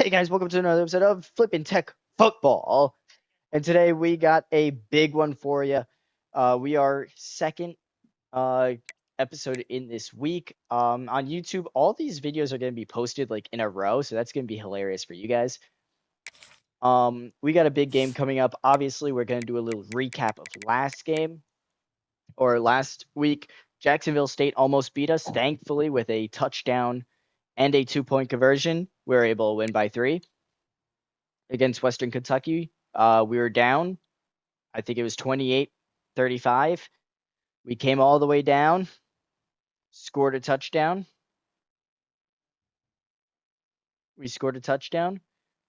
Hey guys, welcome to another episode of Flippin' Tech Football. And today we got a big one for you. We are second episode in this week. On YouTube, all these videos are going to be posted like in a row, so that's going to be hilarious for you guys. We got a big game coming up. Obviously, we're going to do a little recap of last week. Jacksonville State almost beat us, thankfully, with a touchdown and a 2-point conversion. We were able to win by 3. Against Western Kentucky, we were down. I think it was 28-35. We came all the way down, scored a touchdown.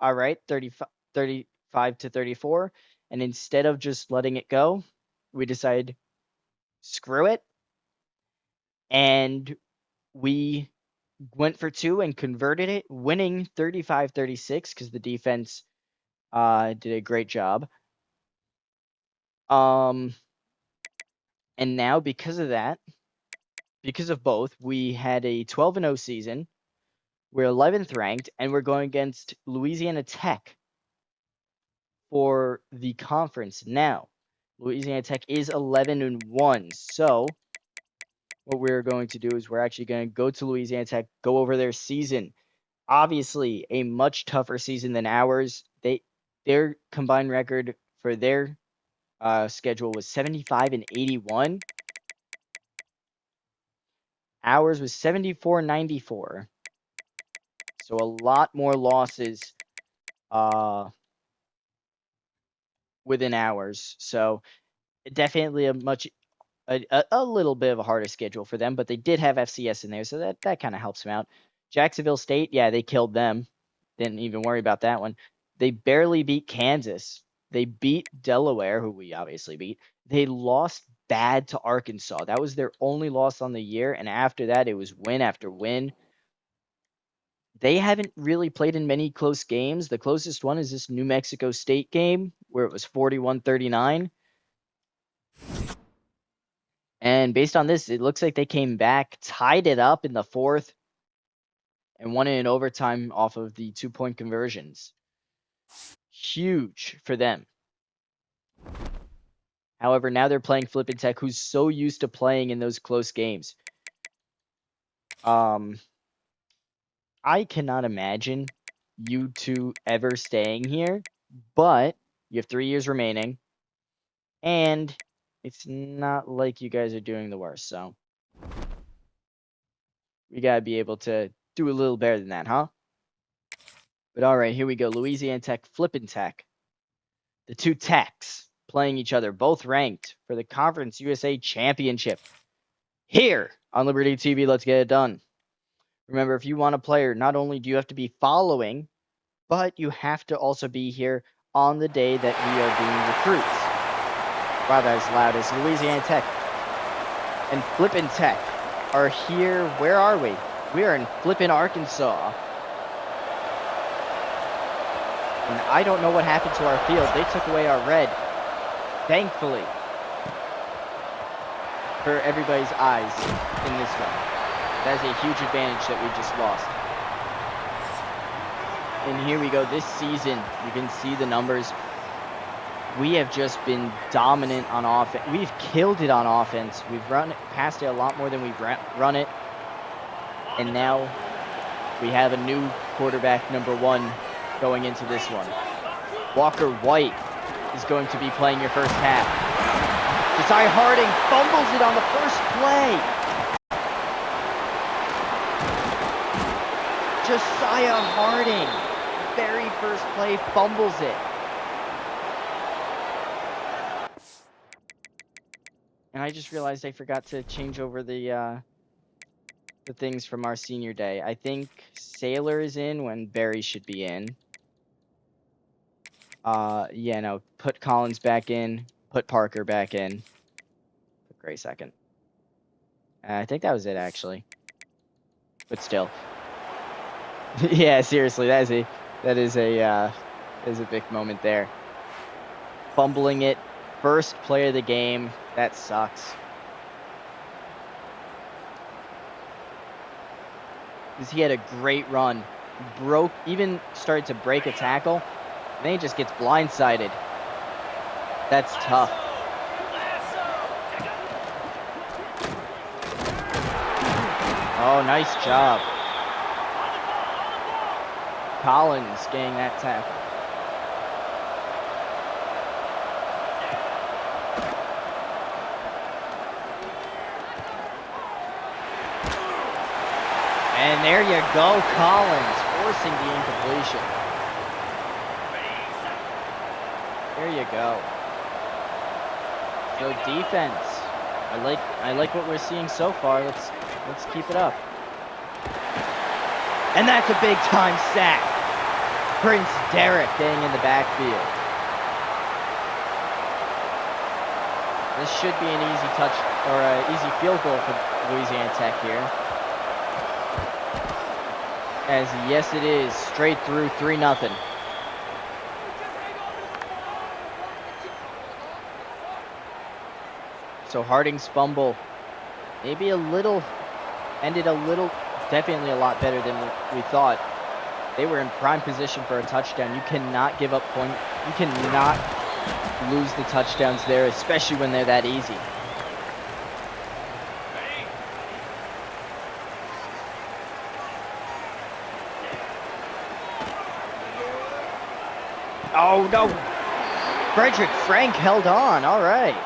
All right, 35-34. And instead of just letting it go, we decided, screw it. And we went for 2 and converted it, winning 35-36 because the defense did a great job. And now because of both, we had a 12-0 season. We're 11th ranked, and we're going against Louisiana Tech for the conference now. Louisiana Tech is 11-1, so what we're going to do is we're actually going to go to Louisiana Tech, go over their season. Obviously, a much tougher season than ours. Their combined record for their schedule was 75-81. Ours was 74-94. So a lot more losses within ours. So definitely a little bit of a harder schedule for them, but they did have FCS in there, so that kind of helps them out. Jacksonville State, yeah, they killed them. Didn't even worry about that one. They barely beat Kansas. They beat Delaware, who we obviously beat. They lost bad to Arkansas. That was their only loss on the year, and after that, it was win after win. They haven't really played in many close games. The closest one is this New Mexico State game where it was 41-39. And based on this, it looks like they came back, tied it up in the 4th, and won it in overtime off of the 2-point conversions. Huge for them. However, now they're playing Flippin' Tech, who's so used to playing in those close games. I cannot imagine you two ever staying here, but you have 3 years remaining, and it's not like you guys are doing the worst, so we gotta be able to do a little better than that, huh? But all right, here we go. Louisiana Tech, Flippin' Tech. The two Techs playing each other, both ranked for the Conference USA Championship. Here on Liberty TV, let's get it done. Remember, if you want a player, not only do you have to be following, but you have to also be here on the day that we are doing recruits. Wow, that is loud. As Louisiana Tech and Flippin' Tech are here. Where are we? We are in Flippin, Arkansas. And I don't know what happened to our field. They took away our red. Thankfully. For everybody's eyes in this one. That is a huge advantage that we just lost. And here we go. This season, you can see the numbers. We have just been dominant on offense. We've killed it on offense. We've run past it a lot more than we've run it. And now we have a new quarterback, number 1, going into this one. Walker White is going to be playing your first half. Josiah Harding fumbles it on the first play. Josiah Harding, very first play, fumbles it. And I just realized I forgot to change over the things from our senior day. I think Sailor is in when Barry should be in. Yeah, no, put Collins back in, put Parker back in. Put Gray second. I think that was it, actually. But still. Yeah, seriously, that is a big moment there. Fumbling it, first play of the game. That sucks. Because he had a great run started to break a tackle, and then he just gets blindsided. That's tough. Oh, nice job. Collins getting that tackle. And there you go, Collins forcing the incompletion. There you go. So defense, I like what we're seeing so far. Let's keep it up. And that's a big time sack. Prince Derrick getting in the backfield. This should be an easy touch or an easy field goal for Louisiana Tech here. As yes it is, straight through 3-0. So Harding's fumble maybe ended definitely a lot better than we thought. They were in prime position for a touchdown. You cannot give up points. You cannot lose the touchdowns there, especially when they're that easy. Oh no! Frederick Frank held on. All right.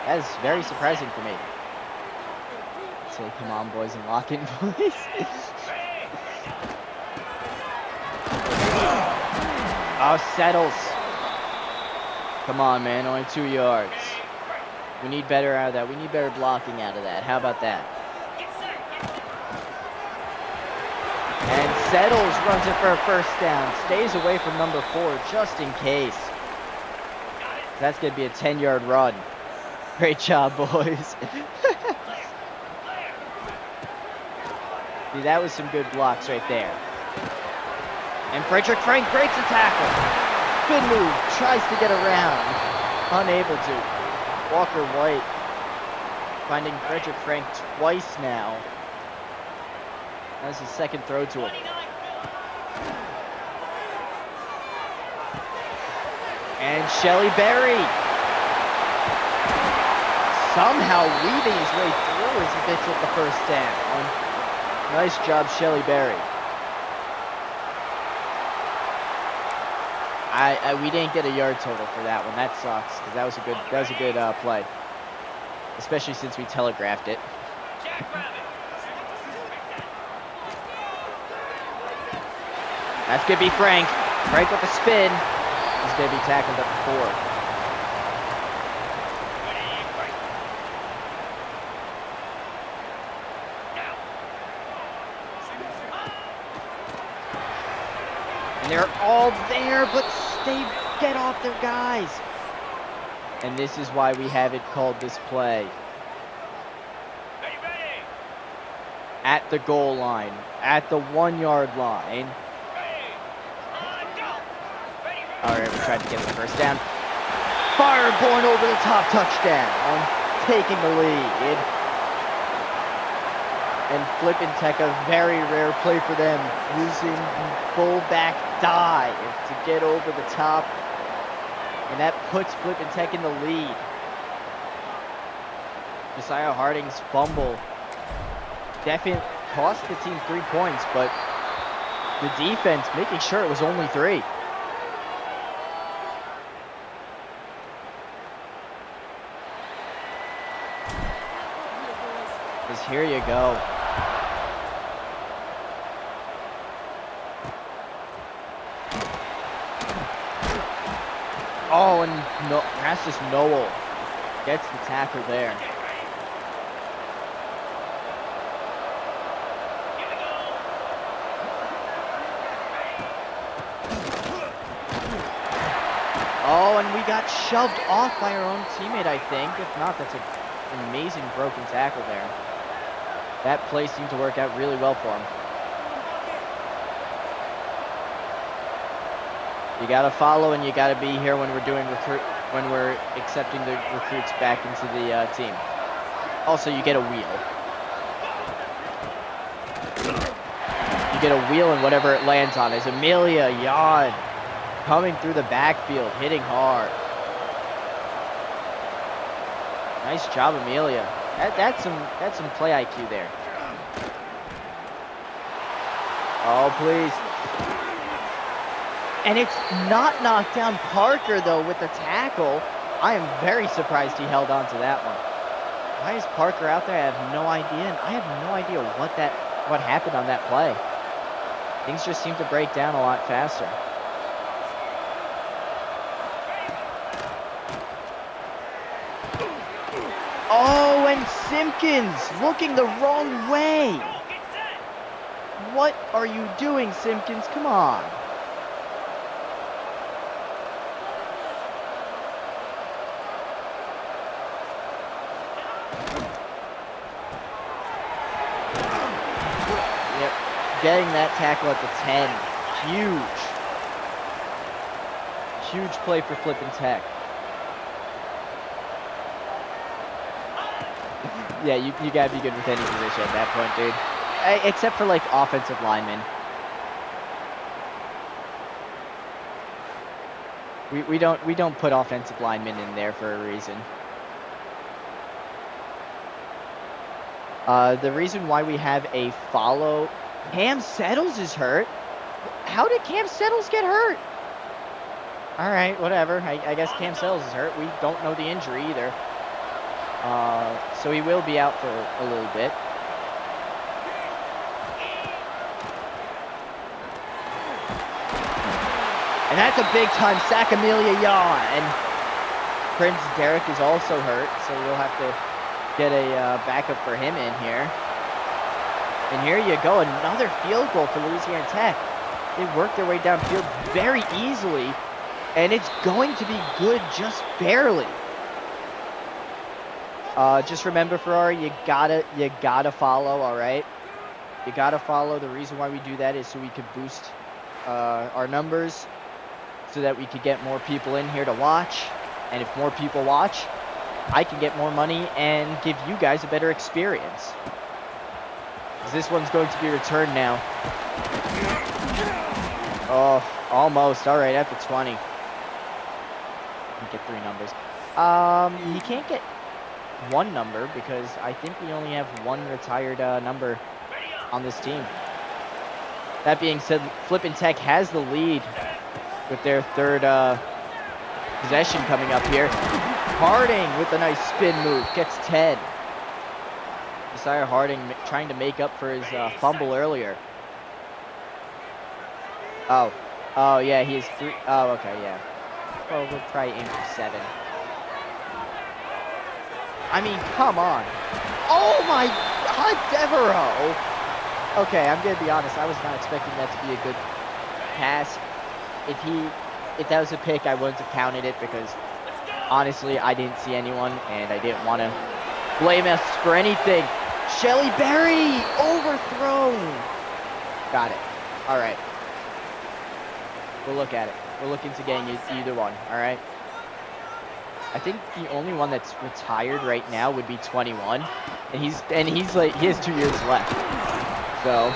That is very surprising for me. Say, come on, boys, and lock in, boys. Oh, Settles. Come on, man. Only 2 yards. We need better out of that. We need better blocking out of that. How about that? And Settles runs it for a first down. Stays away from number 4 just in case. That's going to be a 10-yard run. Great job, boys. See, that was some good blocks right there. And Frederick Frank breaks a tackle. Good move. Tries to get around. Unable to. Walker White finding Frederick Frank twice now. That's his second throw to him. And Shelly Berry somehow weaving his way through as he gets up the first down. Nice job, Shelly Berry. We didn't get a yard total for that one. That sucks because that was a good play, especially since we telegraphed it. That's gonna be Frank. Frank with a spin. He's gonna be tackled at the 4. And they're all there, but they get off their guys. And this is why we haven't called this play. At the goal line, at the 1-yard line. All right, we tried to get the first down. Fireborn over the top touchdown, taking the lead. And Flippin Tech, a very rare play for them, using fullback dive to get over the top. And that puts Flippin Tech in the lead. Josiah Harding's fumble definitely cost the team 3 points, but the defense making sure it was only 3. Because here you go. Oh, and no, that's just Noel gets the tackle there. Oh, and we got shoved off by our own teammate, I think. If not, that's an amazing broken tackle there. That play seemed to work out really well for him. You gotta follow and you gotta be here when we're doing when we're accepting the recruits back into the team. Also, you get a wheel. to get a wheel and whatever it lands on. Is Amelia Yon coming through the backfield, hitting hard. Nice job, Amelia. That's some play IQ there. Oh, please. And it's not knocked down. Parker, though, with the tackle. I am very surprised he held on to that one. Why is Parker out there? I have no idea. And I have no idea what happened on that play. Things just seem to break down a lot faster. Oh, and Simpkins looking the wrong way. What are you doing, Simpkins? Come on. Yep, getting that tackle at the 10. Huge. Huge play for Flippin Tech. Yeah, you gotta be good with any position at that point, dude. Except for like offensive linemen. We don't put offensive linemen in there for a reason. The reason why we have a follow. Cam Settles is hurt. How did Cam Settles get hurt? All right, whatever. I guess Cam Settles is hurt. We don't know the injury either. So he will be out for a little bit. And that's a big time sack, Amelia Yaw. And Prince Derek is also hurt, so we'll have to get a backup for him in here. And here you go, another field goal for Louisiana Tech. They worked their way downfield very easily, and it's going to be good just barely. Just remember, Ferrari, you gotta follow, all right? You gotta follow. The reason why we do that is so we could boost our numbers, so that we could get more people in here to watch. And if more people watch, I can get more money and give you guys a better experience. This one's going to be returned now. Oh, almost. All right, at the 20. You get 3 numbers. You can't get 1 number because I think we only have 1 retired number on this team. That being said, Flippin Tech has the lead with their 3rd possession coming up here. Harding with a nice spin move gets 10. Josiah Harding trying to make up for his fumble earlier. Oh, yeah, he is 3. Oh, okay, yeah. Well, we'll probably aim for 7. I mean, come on. Oh my God, Devereaux. Okay, I'm gonna be honest. I was not expecting that to be a good pass. If that was a pick, I wouldn't have counted it because honestly, I didn't see anyone and I didn't want to blame us for anything. Shelly Berry overthrown. Got it. All right. We'll look at it. We're looking to getting either one. All right. I think the only one that's retired right now would be 21, and he's like he has 2 years left. So.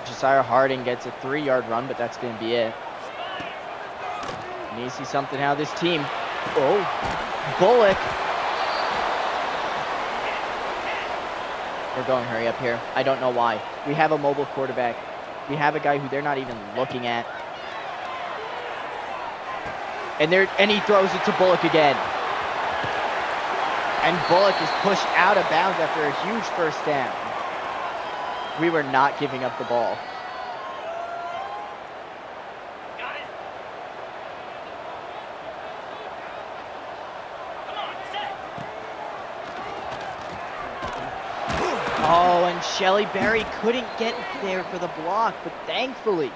Josiah Harding gets a 3-yard run, but that's going to be it. You need to see something out of this team. Oh, Bullock. We're going hurry up here. I don't know why. We have a mobile quarterback. We have a guy who they're not even looking at. And he throws it to Bullock again. And Bullock is pushed out of bounds after a huge first down. We were not giving up the ball. Oh, and Shelly Berry couldn't get there for the block, but thankfully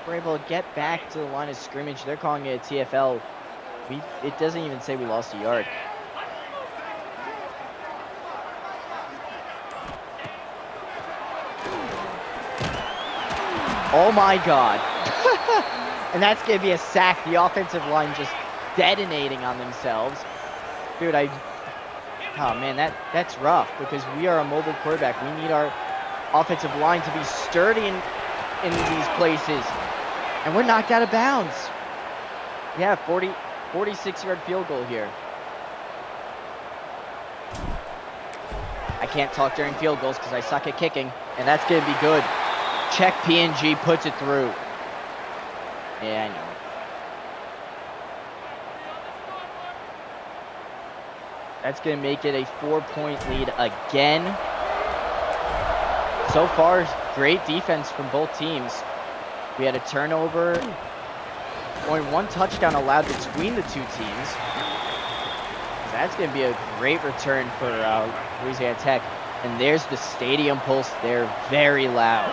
we're able to get back to the line of scrimmage. They're calling it a TFL. It doesn't even say we lost a yard. Oh my God. And that's going to be a sack. The offensive line just detonating on themselves. Dude, Oh, man, that's rough because we are a mobile quarterback. We need our offensive line to be sturdy in these places. And we're knocked out of bounds. Yeah, 46-yard field goal here. I can't talk during field goals because I suck at kicking, and that's going to be good. Check PNG, puts it through. Yeah, I know. That's going to make it a 4-point lead again. So far, great defense from both teams. We had a turnover. Only one touchdown allowed between the two teams. That's going to be a great return for Louisiana Tech. And there's the stadium pulse. They're very loud.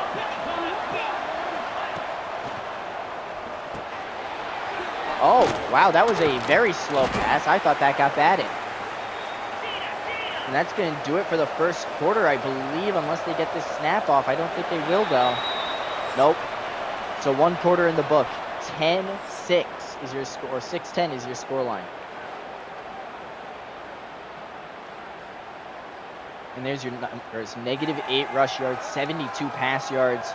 Oh, wow, that was a very slow pass. I thought that got batted. And that's going to do it for the first quarter, I believe, unless they get this snap off. I don't think they will, though. Nope. So 1 quarter in the book. 10-6 is your score, or 6-10 is your scoreline. And there's your numbers. -8 rush yards, 72 pass yards.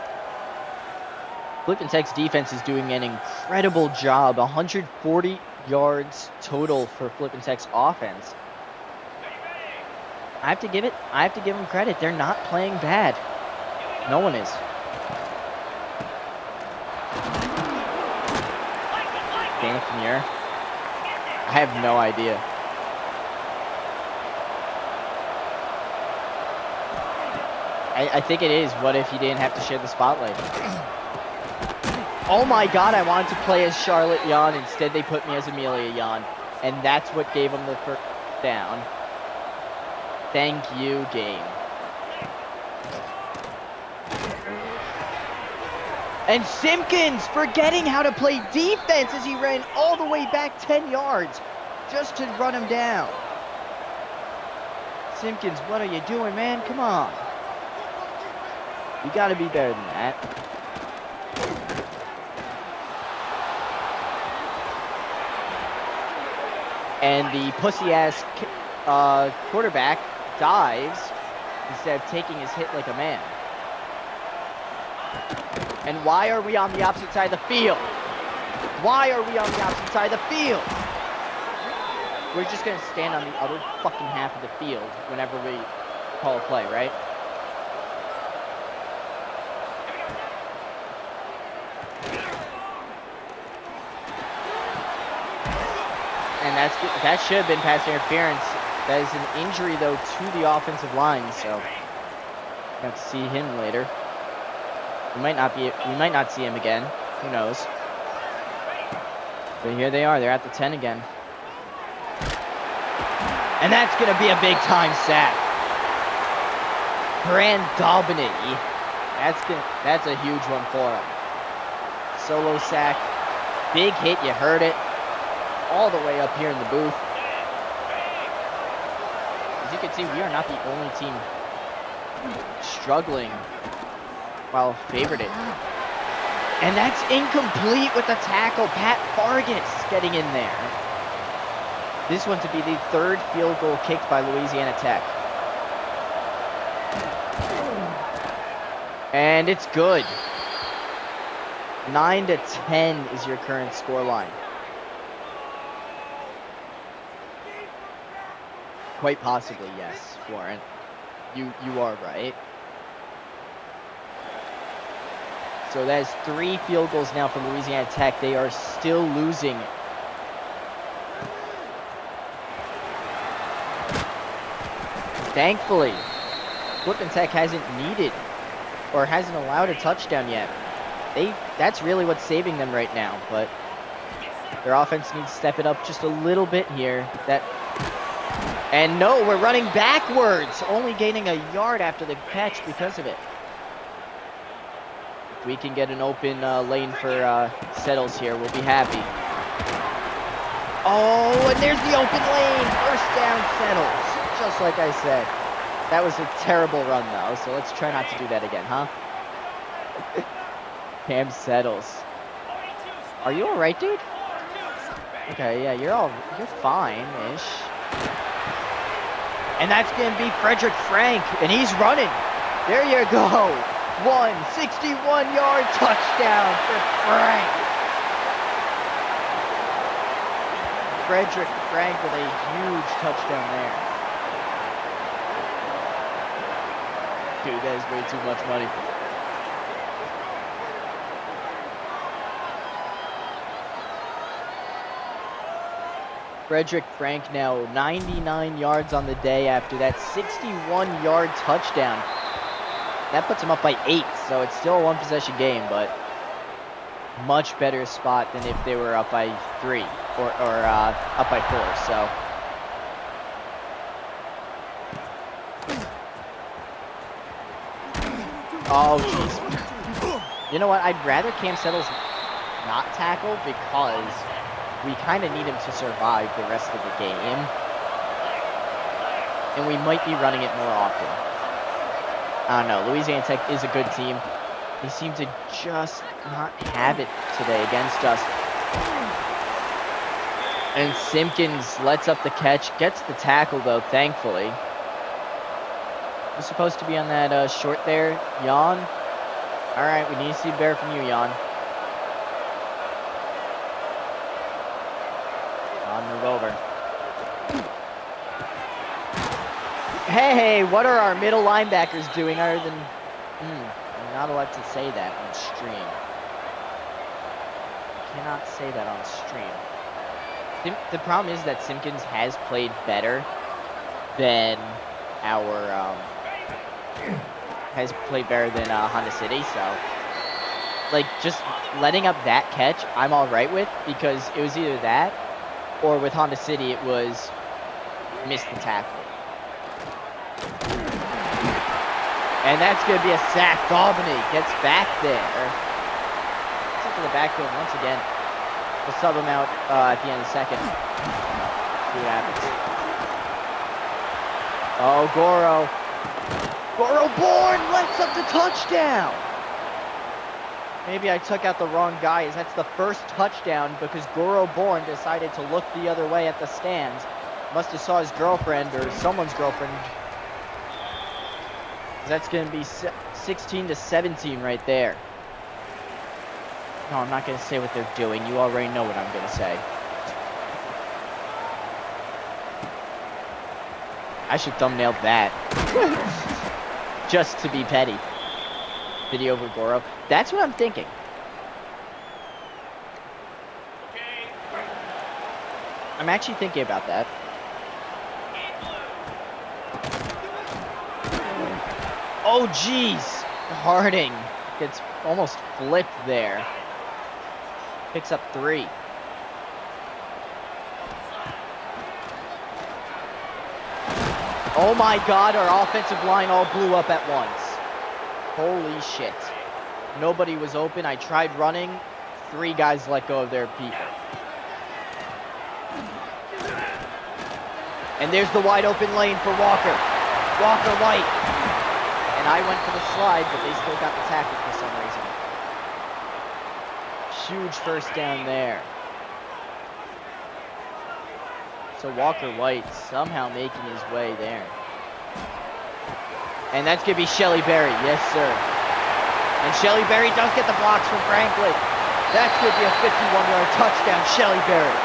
Flippin Tech's defense is doing an incredible job. 140 yards total for Flippin Tech's offense. I have to give them credit. They're not playing bad. No one is. Dana from here. I have no idea. I think it is. What if you didn't have to share the spotlight? Oh my God, I wanted to play as Charlotte Yon. Instead, they put me as Amelia Yon. And that's what gave them the first down. Thank you, game. And Simpkins forgetting how to play defense as he ran all the way back 10 yards just to run him down. Simpkins, what are you doing, man? Come on. You got to be better than that. And the pussy-ass quarterback dives instead of taking his hit like a man. And why are we on the opposite side of the field? Why are we on the opposite side of the field? We're just going to stand on the other fucking half of the field whenever we call a play, right? And that should have been pass interference. That is an injury, though, to the offensive line, so we'll have to see him later. We might not see him again. Who knows? But here they are. They're at the 10 again. And that's going to be a big-time sack. Grand Daubeny. That's a huge one for him. Solo sack. Big hit. You heard it. All the way up here in the booth. As you can see, we are not the only team struggling while favored it. And that's incomplete with the tackle. Pat Vargas getting in there. This one to be the third field goal kicked by Louisiana Tech. And it's good. 9-10 is your current score line. Quite possibly, yes, Warren. You are right. So that is 3 field goals now for Louisiana Tech. They are still losing. Thankfully, Flippin Tech hasn't needed or hasn't allowed a touchdown yet. That's really what's saving them right now, but their offense needs to step it up just a little bit here. And no, we're running backwards, only gaining a yard after the catch because of it. If we can get an open lane for Settles here, we'll be happy. Oh, and there's the open lane. First down, Settles. Just like I said. That was a terrible run, though, so let's try not to do that again, huh? Cam Settles. Are you all right, dude? Okay, yeah, you're fine-ish. And that's going to be Frederick Frank, and he's running. There you go. 61-yard touchdown for Frank. Frederick Frank with a huge touchdown there. Dude, that is way too much money. Frederick Frank now 99 yards on the day after that 61-yard touchdown. That puts him up by 8, so it's still a one-possession game, but much better spot than if they were up by 3 or up by 4. So oh jeez. You know what? I'd rather Cam Settles not tackle because we kind of need him to survive the rest of the game. And we might be running it more often. I don't know. Louisiana Tech is a good team. They seem to just not have it today against us. And Simpkins lets up the catch. Gets the tackle, though, thankfully. We're supposed to be on that short there. Jan. All right, we need to see better from you, Jan. Move over. Hey, what are our middle linebackers doing other than... I'm not allowed to say that on stream. I cannot say that on stream. The problem is that Simpkins has played better than our... Honda City, so... Like, just letting up that catch, I'm alright with, because it was either that, or with Honda City, it was miss the tackle. And that's going to be a sack. Daubeny gets back there. It's up to the backfield once again. We'll sub him out at the end of the second. See what happens. Oh, Goro. Goro Bourne lets up the touchdown. Maybe I took out the wrong guy, as that's the first touchdown because Goro Bourne decided to look the other way at the stands. Must have saw his girlfriend or someone's girlfriend. That's going to be 16-17 right there. No, I'm not going to say what they're doing. You already know what I'm going to say. I should thumbnail that. Just to be petty. Video over Goro. That's what I'm thinking. I'm actually thinking about that. Oh, jeez. Harding gets almost flipped there. Picks up 3. Oh my God, our offensive line all blew up at once. Holy shit. Nobody was open. I tried running. 3 guys let go of their people. And there's the wide open lane for Walker. Walker White. And I went for the slide, but they still got the tackle for some reason. Huge first down there. So Walker White somehow making his way there. And that's going to be Shelly Berry. Yes, sir. And Shelly Berry does get the blocks from Franklin. That's going to be a 51-yard touchdown, Shelly Berry.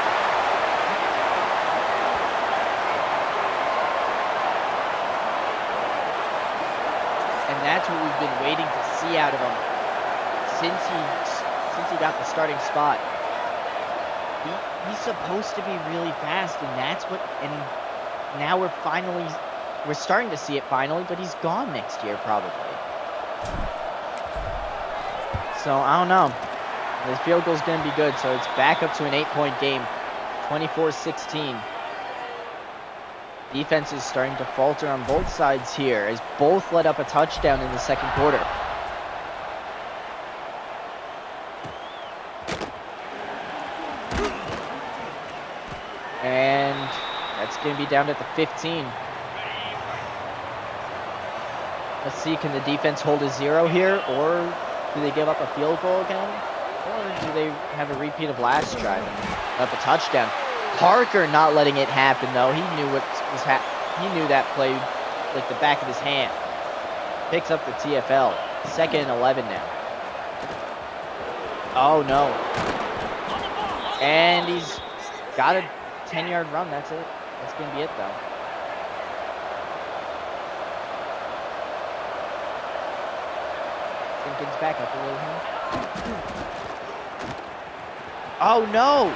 And that's what we've been waiting to see out of him since he got the starting spot. He's supposed to be really fast, and that's what. And now we're starting to see it finally, but he's gone next year probably. So I don't know. This field goal's going to be good, so it's back up to an 8-point game, 24-16. Defense is starting to falter on both sides here, as both let up a touchdown in the second quarter. And that's going to be down at the 15. Let's see, can the defense hold a 0 here, or do they give up a field goal again? Or do they have a repeat of last drive and up a touchdown? Parker not letting it happen, though. He knew what was He knew that play like the back of his hand. Picks up the TFL. 2nd and 11 now. Oh, no. And he's got a 10-yard run. That's it. That's going to be it, though. Simpkins back up a little here. Oh, no.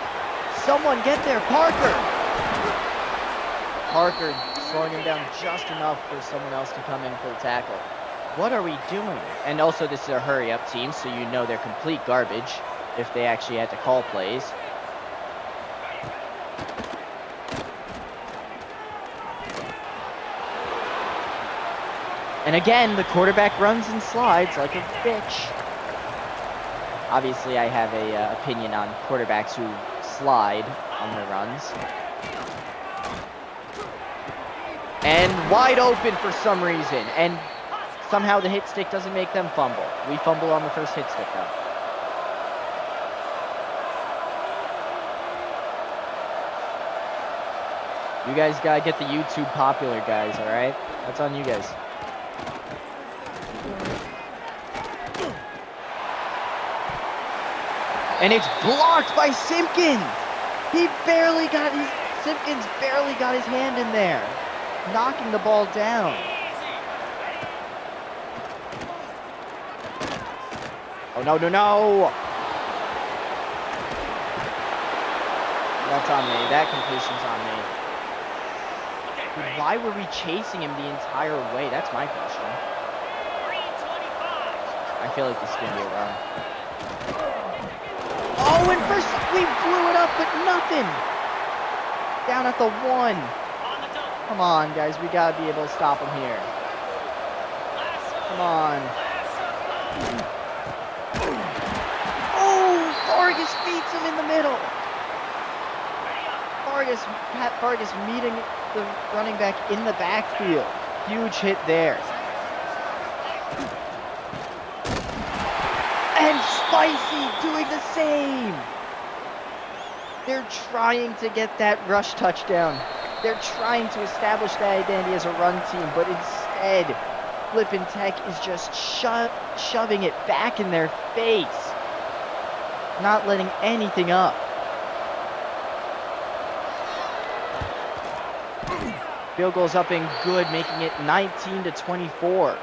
Someone get there. Parker. Parker slowing him down just enough for someone else to come in for the tackle. What are we doing? And also, this is a hurry-up team, so you know they're complete garbage if they actually had to call plays. And again, the quarterback runs and slides like a bitch. Obviously, I have a opinion on quarterbacks who slide on their runs. And wide open for some reason. And somehow the hit stick doesn't make them fumble. We fumble on the first hit stick, though. You guys gotta get the YouTube popular, guys, alright? That's on you guys. And it's blocked by Simpkins! Simpkins barely got his hand in there, knocking the ball down. Oh, no, no, no! That's on me. That completion's on me. Dude, why were we chasing him the entire way? That's my question. I feel like this is going to be a run. Oh, and first we blew it up, but nothing. Down at the 1. Come on, guys. We got to be able to stop him here. Come on. Oh, Vargas beats him in the middle. Pat Vargas meeting the running back in the backfield. Huge hit there. And Spicy doing the same. They're trying to get that rush touchdown. They're trying to establish that identity as a run team, but instead, Flippin Tech is just shoving it back in their face. Not letting anything up. Field goal's up and good, making it 19-24.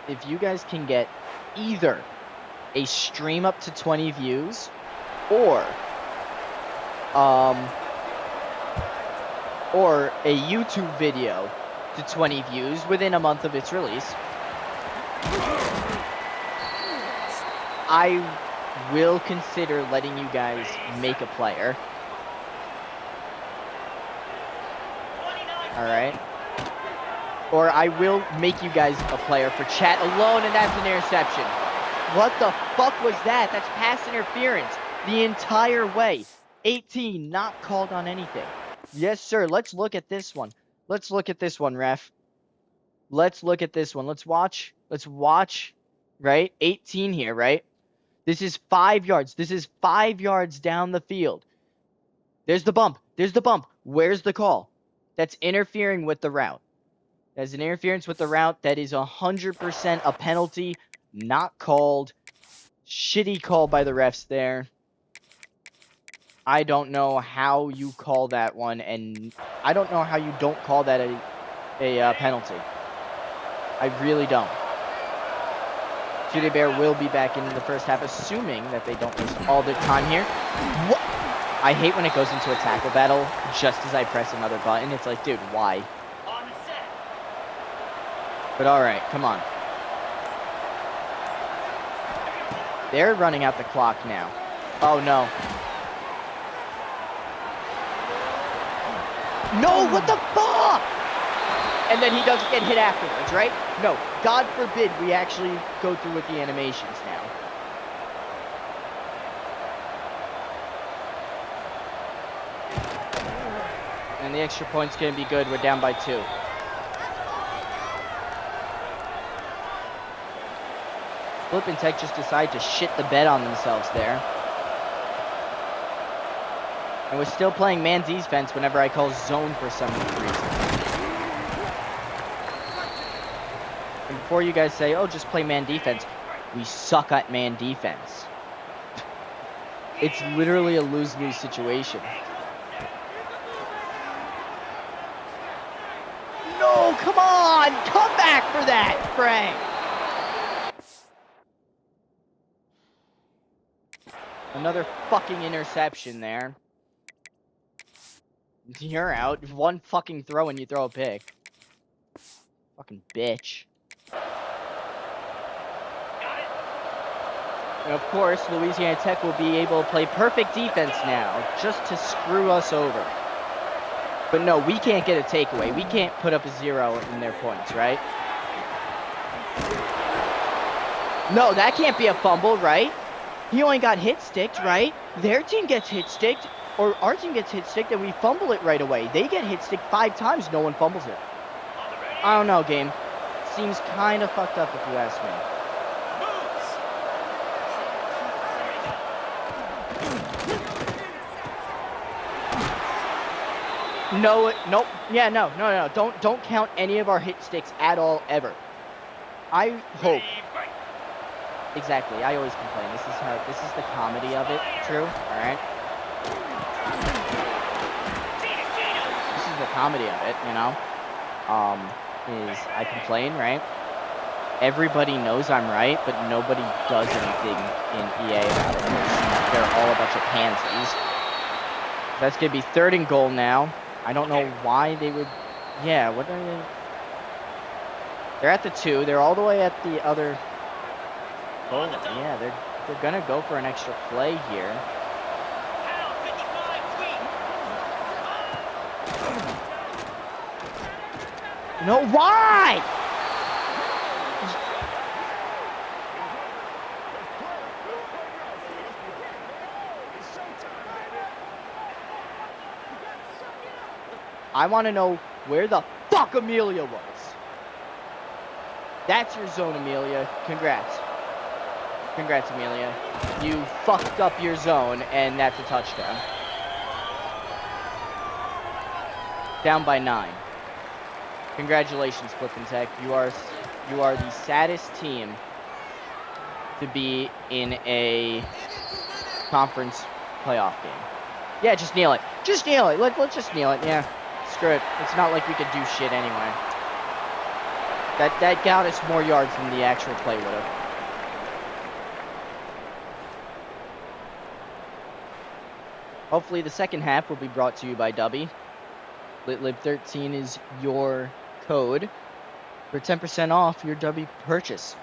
If you guys can get either a stream up to 20 views or a YouTube video to 20 views within a month of its release, I will consider letting you guys make a player. Alright? Or I will make you guys a player for chat alone, and that's an interception. What the fuck was that? That's pass interference the entire way. 18, not called on anything. Yes, sir. Let's look at this one. Let's look at this one, ref. Let's look at this one. Let's watch. Right? 18 here, right? This is 5 yards. This is 5 yards down the field. There's the bump. Where's the call? That's interfering with the route. That's an interference with the route. That is 100% a penalty. Not called. Shitty call by the refs there. I don't know how you call that one, and I don't know how you don't call that a penalty. I really don't. Judy Bear will be back in the first half, assuming that they don't waste all their time here. What? I hate when it goes into a tackle battle just as I press another button. It's like, dude, why? But alright, come on. They're running out the clock now. Oh, no. No, what the fuck? And then he doesn't get hit afterwards, right? No, God forbid we actually go through with the animations now. And the extra point's going to be good. We're down by 2. Flippin Tech just decided to shit the bed on themselves there. And we're still playing man defense whenever I call zone for some reason. And before you guys say, oh, just play man defense, we suck at man defense. It's literally a lose-lose situation. No, come on! Come back for that, Frank! Another fucking interception there. You're out. One fucking throw and you throw a pick. Fucking bitch. And of course, Louisiana Tech will be able to play perfect defense now, just to screw us over. But no, we can't get a takeaway. We can't put up a 0 in their points, right? No, that can't be a fumble, right? He only got hit sticked, right? Their team gets hit sticked, or our team gets hit sticked, and we fumble it right away. They get hit sticked 5 times, no one fumbles it. I don't know, game. Seems kind of fucked up if you ask me. No, nope. Yeah, no. Don't count any of our hit sticks at all, ever. I hope. Exactly. I always complain. This is the comedy of it. True. All right. This is the comedy of it. You know. Is I complain, right? Everybody knows I'm right, but nobody does anything in EA about it. They're all a bunch of pansies. That's gonna be 3rd and goal now. I don't know why they would. Yeah, what are they? They're at the 2. They're all the way at the other goal. Yeah, they're gonna go for an extra play here. No, why? I want to know where the fuck Amelia was. That's your zone, Amelia. Congrats. Congrats, Amelia. You fucked up your zone, and that's a touchdown. Down by 9. Congratulations, Flippin Tech. You are the saddest team to be in a conference playoff game. Yeah, just kneel it. Just kneel it. Let's just kneel it. Yeah. Screw it. It's not like we could do shit anyway. That got us more yards than the actual play would have. Hopefully the second half will be brought to you by Dubby. LitLib13 is your code for 10% off your Dubby purchase.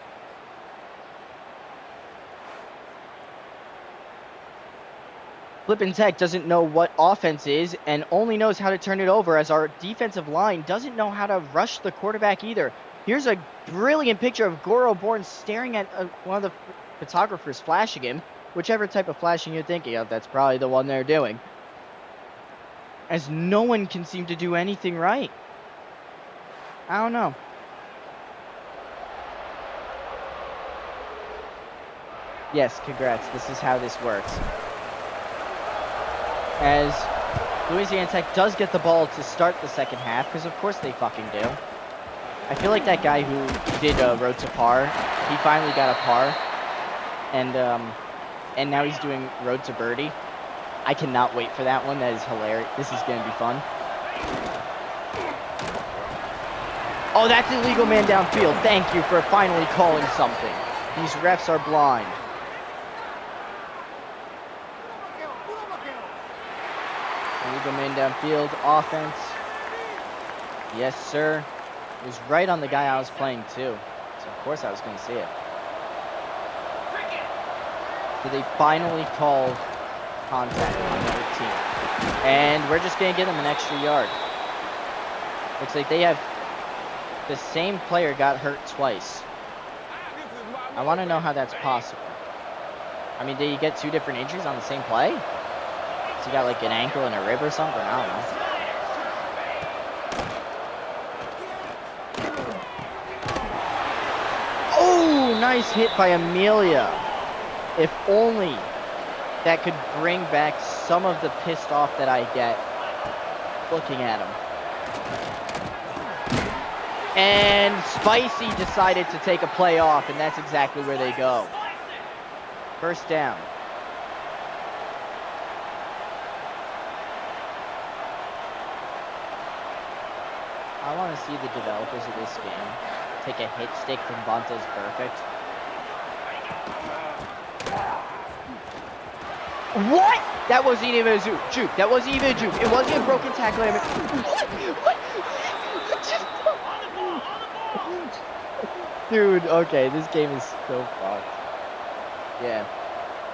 Flippin Tech doesn't know what offense is and only knows how to turn it over, as our defensive line doesn't know how to rush the quarterback either. Here's a brilliant picture of Goro Bourne staring at one of the photographers flashing him. Whichever type of flashing you're thinking of, that's probably the one they're doing. As no one can seem to do anything right. I don't know. Yes, congrats. This is how this works. As Louisiana Tech does get the ball to start the second half, because of course they fucking do. I feel like that guy who did Road to Par, he finally got a par, and now he's doing Road to Birdie. I cannot wait for that one. That is hilarious. This is going to be fun. Oh, that's illegal man downfield. Thank you for finally calling something. These refs are blind. Illegal man downfield, offense. Yes, sir. It was right on the guy I was playing, too. So, of course, I was going to see it. So they finally called contact on the other team. And we're just going to get them an extra yard. Looks like they have the same player got hurt twice. I want to know how that's possible. I mean, did you get 2 different injuries on the same play? So you got like an ankle and a rib or something? I don't know. Oh, nice hit by Amelia. If only that could bring back some of the pissed off that I get looking at him. And Spicy decided to take a play off, and that's exactly where they go. First down. I want to see the developers of this game take a hit stick from Vontaze Perfect. What? That wasn't even a juke. That wasn't even a juke. It wasn't a broken tackle. What? Dude, okay, this game is so fucked. Yeah.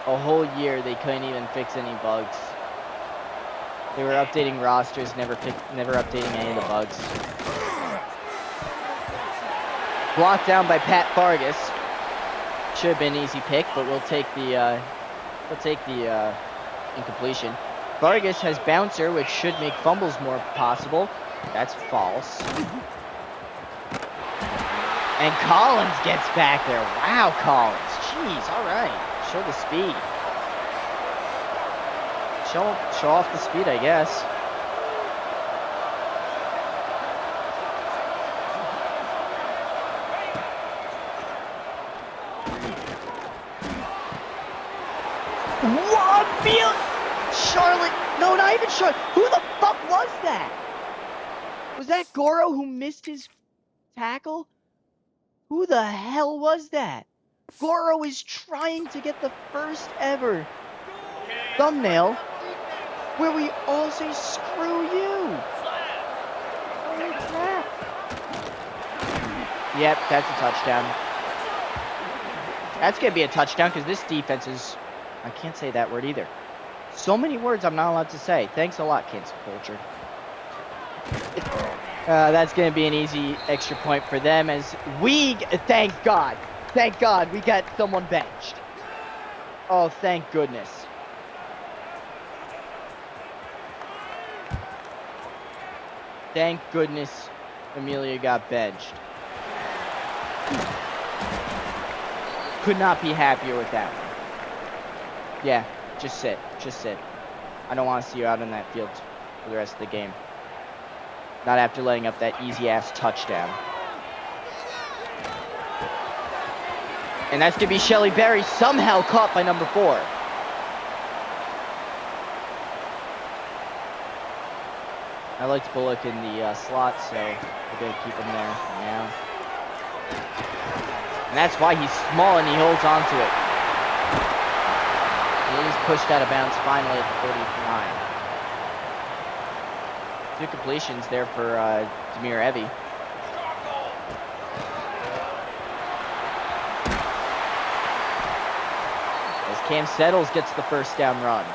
A whole year they couldn't even fix any bugs. They were updating rosters, never updating any of the bugs. Blocked down by Pat Vargas. Should have been an easy pick, but we'll take the incompletion. Vargas has bouncer, which should make fumbles more possible. That's false. And Collins gets back there. Wow, Collins. Jeez, all right. Show the speed. Show off the speed, I guess. What? Charlotte. No, not even Charlotte. Who the fuck was that? Was that Goro who missed his tackle? Who the hell was that? Goro is trying to get the first ever thumbnail where we all say screw you. Holy crap. Yep, that's a touchdown. That's going to be a touchdown because this defense is... I can't say that word either. So many words I'm not allowed to say. Thanks a lot, cancel culture. That's going to be an easy extra point for them as we... Thank God, we got someone benched. Oh, thank goodness. Thank goodness Amelia got benched. Could not be happier with that one. Yeah, just sit. I don't want to see you out on that field for the rest of the game. Not after letting up that easy-ass touchdown. And that's going to be Shelly Berry, somehow caught by number 4. I liked Bullock in the slot, so we're going to keep him there for now. And that's why he's small and he holds on to it. He is pushed out of bounds finally at the 49. 2 completions there for Demir Evie. As Cam Settles gets the first down run.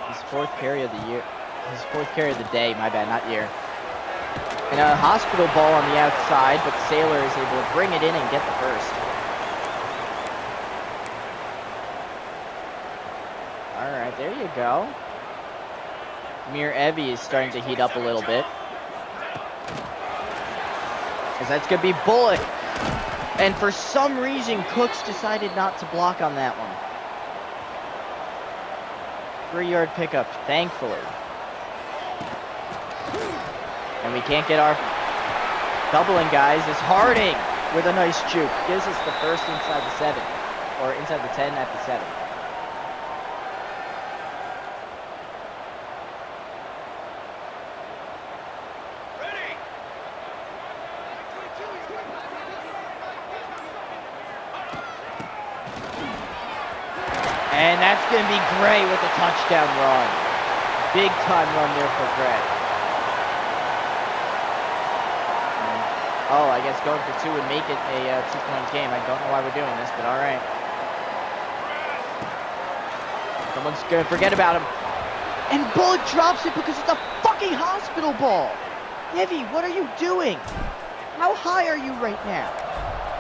His 4th carry of the year. His 4th carry of the day, my bad, not year. And a hospital ball on the outside, but Saylor is able to bring it in and get the first. Alright, there you go. Demir Evie is starting to heat up a little bit. Because that's going to be Bullock. And for some reason, Cooks decided not to block on that one. 3-yard pickup, thankfully. And we can't get our doubling guys. It's Harding with a nice juke. Gives us the first inside the 7. Or inside the 10 at the 7. And that's going to be Gray with a touchdown run. Big time run there for Gray. And, oh, I guess going for 2 would make it a 2-point game. I don't know why we're doing this, but all right. Someone's going to forget about him. And Bullock drops it because it's a fucking hospital ball. Evie, what are you doing? How high are you right now?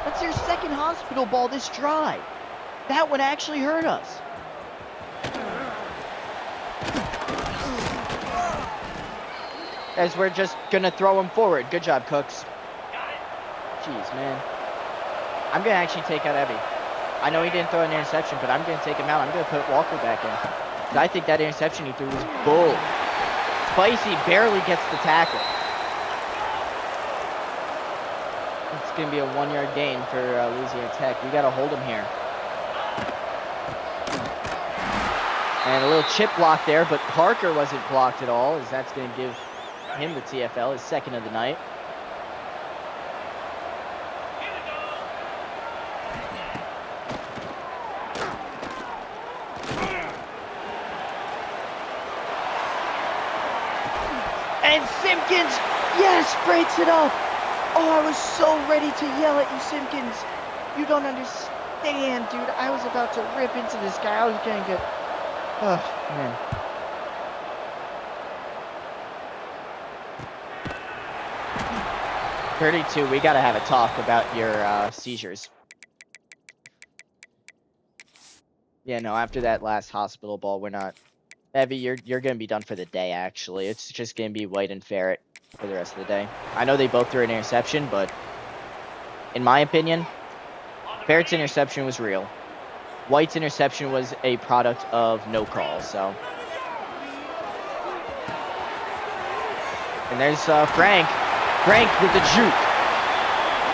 That's your 2nd hospital ball this drive. That would actually hurt us. As we're just gonna throw him forward. Good job, Cooks. Jeez, man. I'm going to actually take out Evie. I know he didn't throw an interception, but I'm going to take him out. I'm going to put Walker back in. I think that interception he threw was bull. Spicy barely gets the tackle. It's going to be a 1-yard gain for Louisiana Tech. We got to hold him here. And a little chip block there, but Parker wasn't blocked at all, as that's going to give him the TFL, his second of the night. And Simpkins, yes, breaks it up. Oh, I was so ready to yell at you, Simpkins. You don't understand, dude. I was about to rip into this guy. I was going to get... Oh, man. .32, we got to have a talk about your seizures. Yeah, no, after that last hospital ball, we're not... Evie, you're going to be done for the day, actually. It's just going to be White and Ferret for the rest of the day. I know they both threw an interception, but in my opinion, Ferret's interception was real. White's interception was a product of no call, so. And there's Frank. Frank with the juke.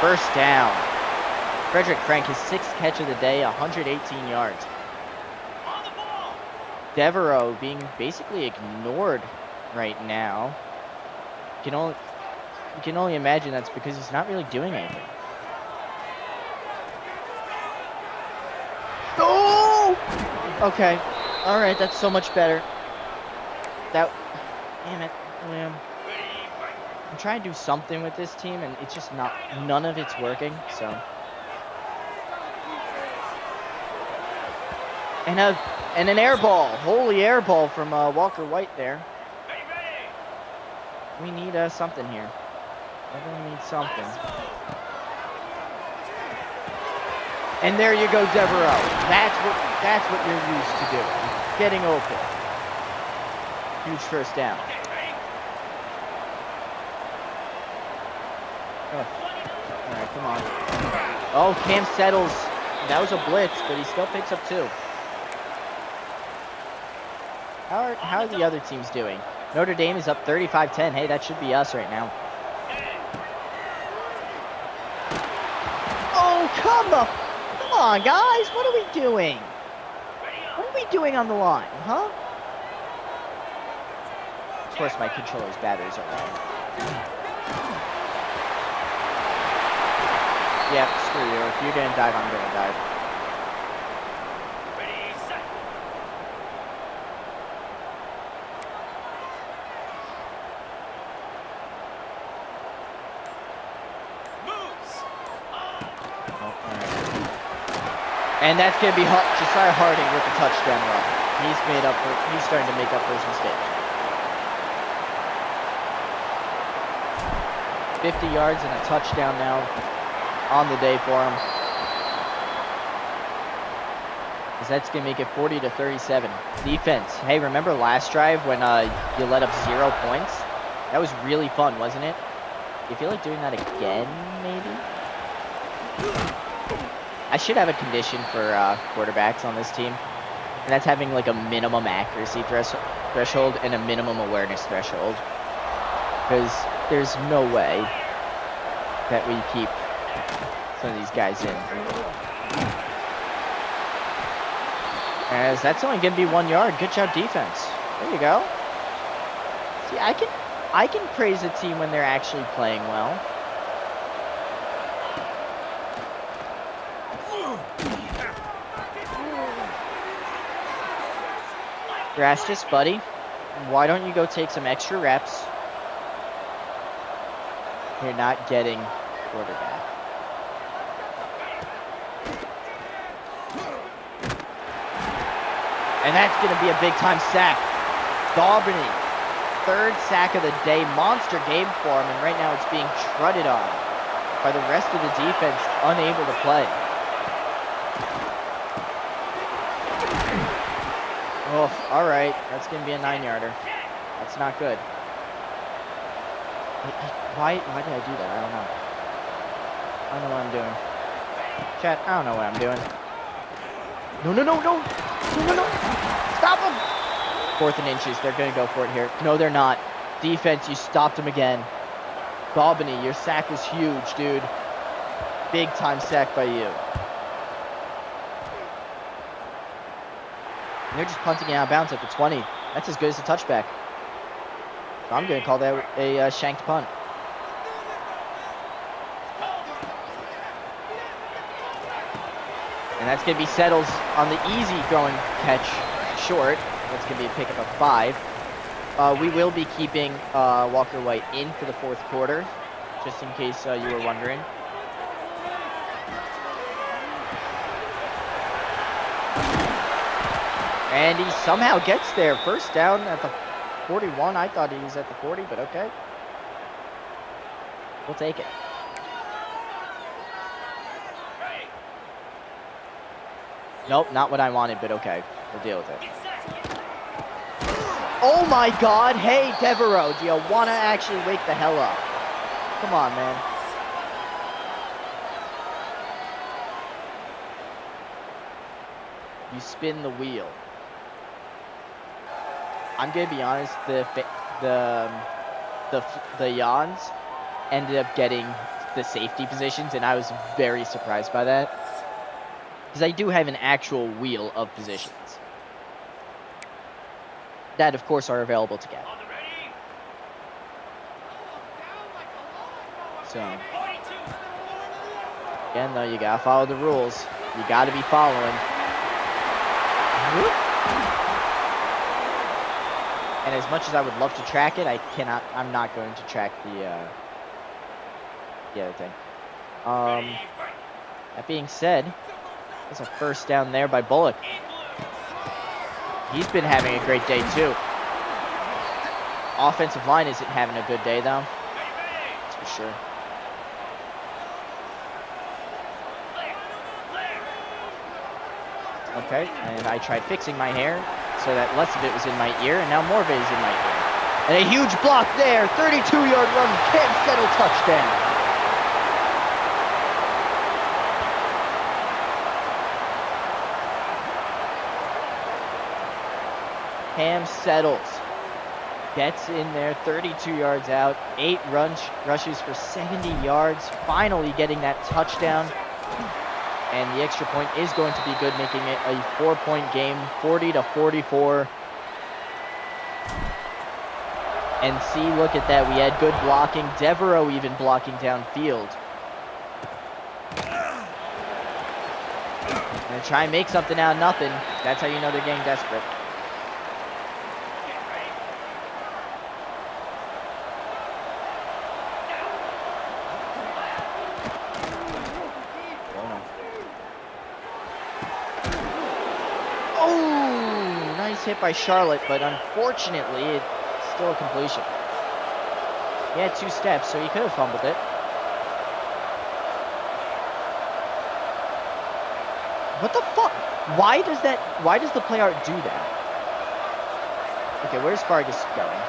First down. Frederick Frank, his 6th catch of the day, 118 yards. Devereaux being basically ignored right now. You can only imagine that's because he's not really doing anything. Oh! Okay. All right, that's so much better. Damn it, William. I'm trying to do something with this team, and it's just none of it's working, so. And an air ball. Holy air ball from Walker White there. We need something here. Definitely need something. And there you go, Devereaux. That's what you're used to doing. Getting open. Huge first down. Oh. All right, come on. Oh, Cam settles. That was a blitz, but he still picks up 2. How are the other teams doing? Notre Dame is up 35-10. Hey, that should be us right now. Oh, come on, guys. What are we doing? What are we doing on the line, huh? Of course, my controller's batteries are low. Yeah, screw you. If you're gonna dive, I'm gonna dive. And that's going to be Josiah Harding with the touchdown run. He's starting to make up for his mistake. 50 yards and a touchdown now on the day for him. As that's going to make it 40-37. Defense. Hey, remember last drive when you let up 0 points? That was really fun, wasn't it? You feel like doing that again, maybe? I should have a condition for quarterbacks on this team, and that's having like a minimum accuracy threshold and a minimum awareness threshold, because there's no way that we keep some of these guys in. As that's only going to be 1 yard. Good job, defense. There you go. See, I can praise a team when they're actually playing well. Drastis, buddy, why don't you go take some extra reps? You're not getting quarterback. And that's going to be a big-time sack. Daubeny, 3rd sack of the day. Monster game for him, and right now it's being trotted on by the rest of the defense, unable to play. Oh, all right. That's going to be a 9-yarder. That's not good. Why did I do that? I don't know. I don't know what I'm doing. Chat, I don't know what I'm doing. No. Stop him. 4th and inches. They're going to go for it here. No, they're not. Defense, you stopped him again. Balbany, your sack was huge, dude. Big time sack by you. And they're just punting it out of bounds at the 20. That's as good as a touchback. So I'm going to call that a shanked punt. And that's going to be Settles on the easy throwing catch short. That's going to be a pickup of 5. We will be keeping Walker White in for the 4th quarter, just in case you were wondering. And he somehow gets there. First down at the 41. I thought he was at the 40, but okay. We'll take it. Nope, not what I wanted, but okay. We'll deal with it. Oh my god! Hey, Devereaux, do you want to actually wake the hell up? Come on, man. You spin the wheel. I'm gonna be honest, the Yawns ended up getting the safety positions, and I was very surprised by that. Because I do have an actual wheel of positions. That, of course, are available to get. So, again, though, you gotta follow the rules. You gotta be following. Whoop. And as much as I would love to track it, I'm not going to track the other thing. That being said, that's a first down there by Bullock. He's been having a great day, too. Offensive line isn't having a good day, though. That's for sure. Okay, and I tried fixing my hair so that less of it was in my ear, and now more of it is in my ear. And a huge block there. 32-yard run. Cam Settle touchdown. Cam Settles gets in there, 32 yards out, 8 rushes for 70 yards, finally getting that touchdown. And the extra point is going to be good, making it a 4-point game, 40-44. And see, look at that, we had good blocking. Devereaux even blocking downfield. Gonna try and make something out of nothing. That's how you know they're getting desperate. Hit by Charlotte, but unfortunately it's still a completion. He had 2 steps, so he could have fumbled it. What the fuck? Why does the play art do that? Okay, where's Vargas going?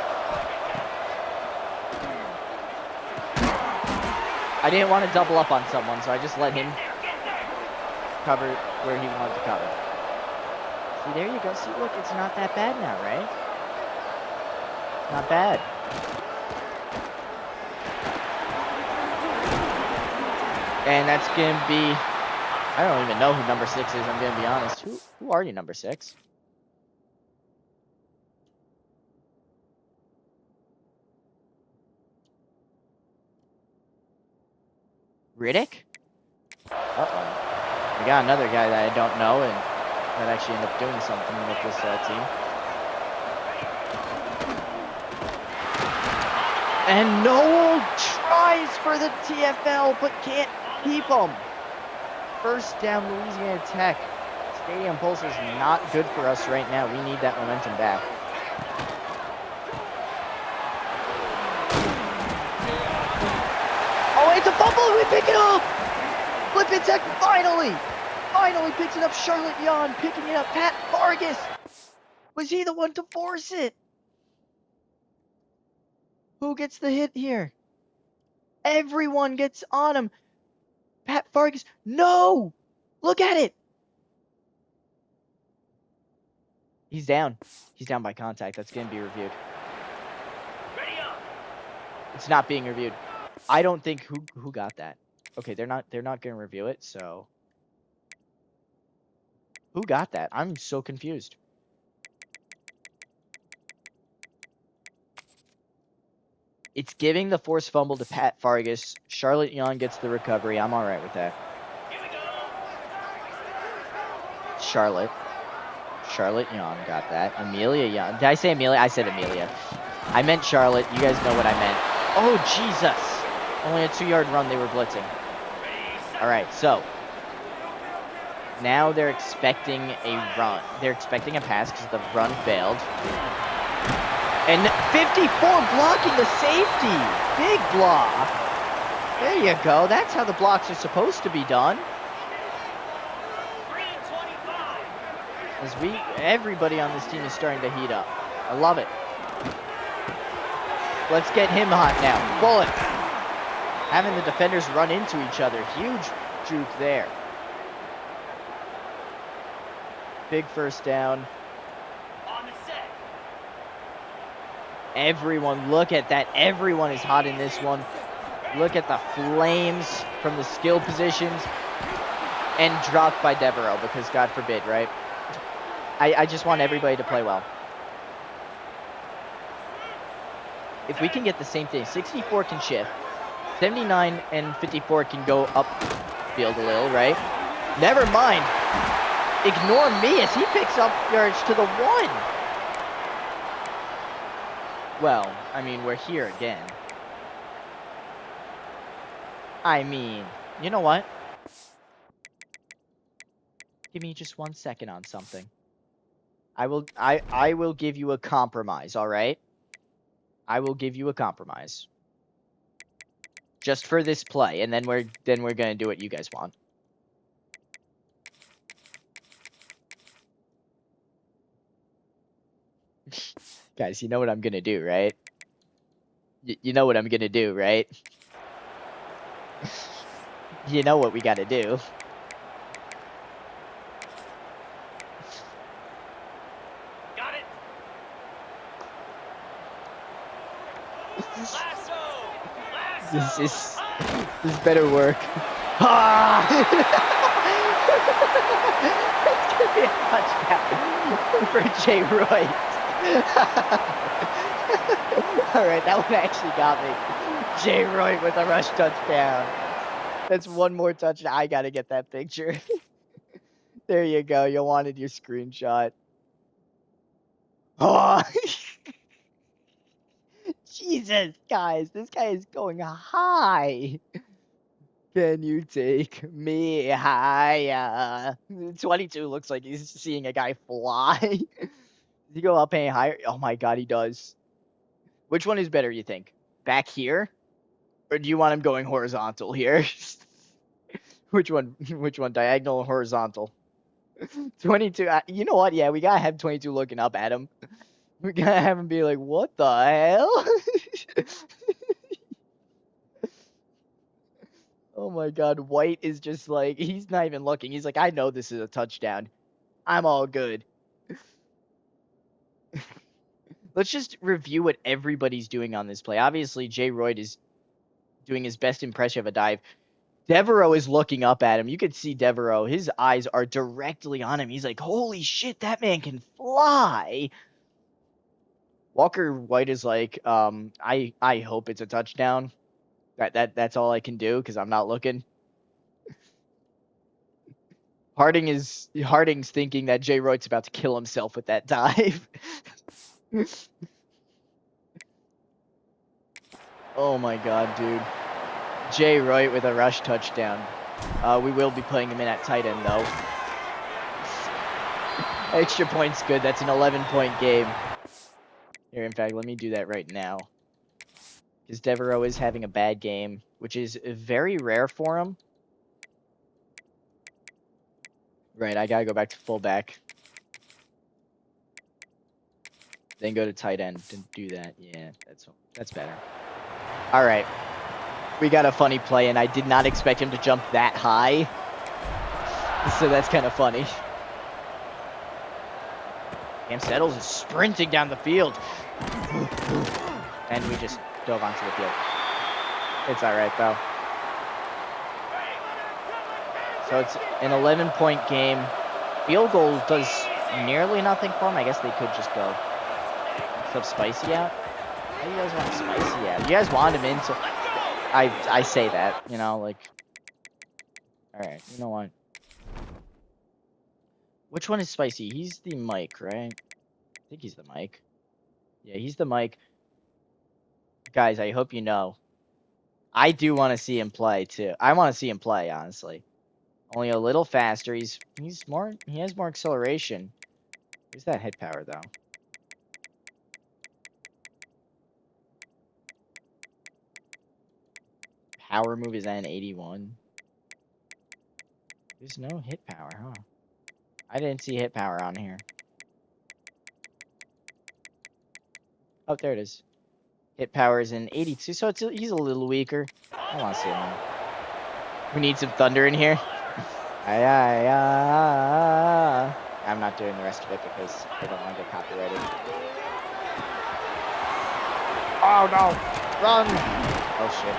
I didn't want to double up on someone, so I just let him cover where he wanted to cover. See, there you go. See, look, it's not that bad now, right? It's not bad. And that's going to be... I don't even know who number 6 is, I'm going to be honest. Who are you, number 6? Riddick? Uh-oh. We got another guy that I don't know, and that actually ended up doing something with this team. And Noel tries for the TFL, but can't keep him. First down, Louisiana Tech. Stadium Pulse is not good for us right now. We need that momentum back. Oh, it's a fumble. We pick it up. Flippin Tech finally picks it up. Charlotte Yawn picking it up. Pat Vargas. Was he the one to force it? Who gets the hit here? Everyone gets on him. Pat Vargas. No! Look at it! He's down. He's down by contact. That's going to be reviewed. It's not being reviewed. I don't think who got that. Okay, they're not going to review it, so who got that? I'm so confused. It's giving the forced fumble to Pat Vargas. Charlotte Young gets the recovery. I'm all right with that. Charlotte Young got that. Amelia Young. Did I say Amelia? I said Amelia. I meant Charlotte. You guys know what I meant. Oh, Jesus. Only a 2-yard run. They were blitzing. All right, so now they're expecting a run. They're expecting a pass because the run failed. And 54 blocking the safety. Big block. There you go. That's how the blocks are supposed to be done. As everybody on this team is starting to heat up. I love it. Let's get him hot now. Bullet. Having the defenders run into each other. Huge juke there. Big first down. Everyone, look at that. Everyone is hot in this one. Look at the flames from the skill positions. And dropped by Devereaux because God forbid, right? I just want everybody to play well. If we can get the same thing, 64 can shift. 79 and 54 can go upfield a little, right? Never mind. Ignore me as he picks up yards to the 1. Well, I mean, we're here again. I mean, you know what? Give me just 1 second on something. I will give you a compromise, all right? I will give you a compromise. Just for this play, and then we're going to do what you guys want. Guys, you know what I'm going to do, right? You know what I'm going to do, right? You know what we got to do. Got it. This better work. Ah! It's going to be a touchdown for Jay Roy. All right, that one actually got me. Jay Roy with a rush touchdown. That's one more touchdown. I got to get that picture. There you go. You wanted your screenshot. Oh! Jesus, guys. This guy is going high. Can you take me higher? 22 looks like he's seeing a guy fly. Does he go up any higher? Oh my God, he does. Which one is better, you think? Back here? Or do you want him going horizontal here? Which one? Which one? Diagonal or horizontal? 22. You know what? Yeah, we gotta have 22 looking up at him. We gotta have him be like, what the hell? Oh my God. White is just like, he's not even looking. He's like, I know this is a touchdown. I'm all good. Let's just review what everybody's doing on this play. Obviously, Jay Royd is doing his best impression of a dive. Devereaux is looking up at him. You can see Devereaux. His eyes are directly on him. He's like, holy shit, that man can fly. Walker White is like, I hope it's a touchdown. That's all I can do because I'm not looking. Harding's thinking that Jay Royd's about to kill himself with that dive. Oh my God, dude. Jay Royd with a rush touchdown. We will be playing him in at tight end, though. Extra point's good. That's an 11-point game. Here, in fact, let me do that right now. Because Devereaux is having a bad game, which is very rare for him. Right, I gotta go back to fullback. Then go to tight end and do that. Yeah, that's better. All right. we got a funny play, and I did not expect him to jump that high. So that's kind of funny. Cam Settles is sprinting down the field. And we just dove onto the field. It's all right, though. So it's an 11-point game. Field goal does nearly nothing for them. I guess they could just go sub Spicy out. How do you guys want Spicy out? You guys want him in, so I say that, you know, like. All right, you know what? Which one is Spicy? He's the Mike, right? I think he's the Mike. Yeah, he's the Mike. Guys, I hope you know. I do want to see him play too. I want to see him play, honestly. Only a little faster. He has more acceleration. Where's that hit power though? Power move is at an 81. There's no hit power, huh? I didn't see hit power on here. Oh, there it is. Hit power is an 82, so he's a little weaker. I want to see him now. We need some thunder in here. I'm not doing the rest of it because I don't want to get copyrighted. Oh no! Run! Oh shit.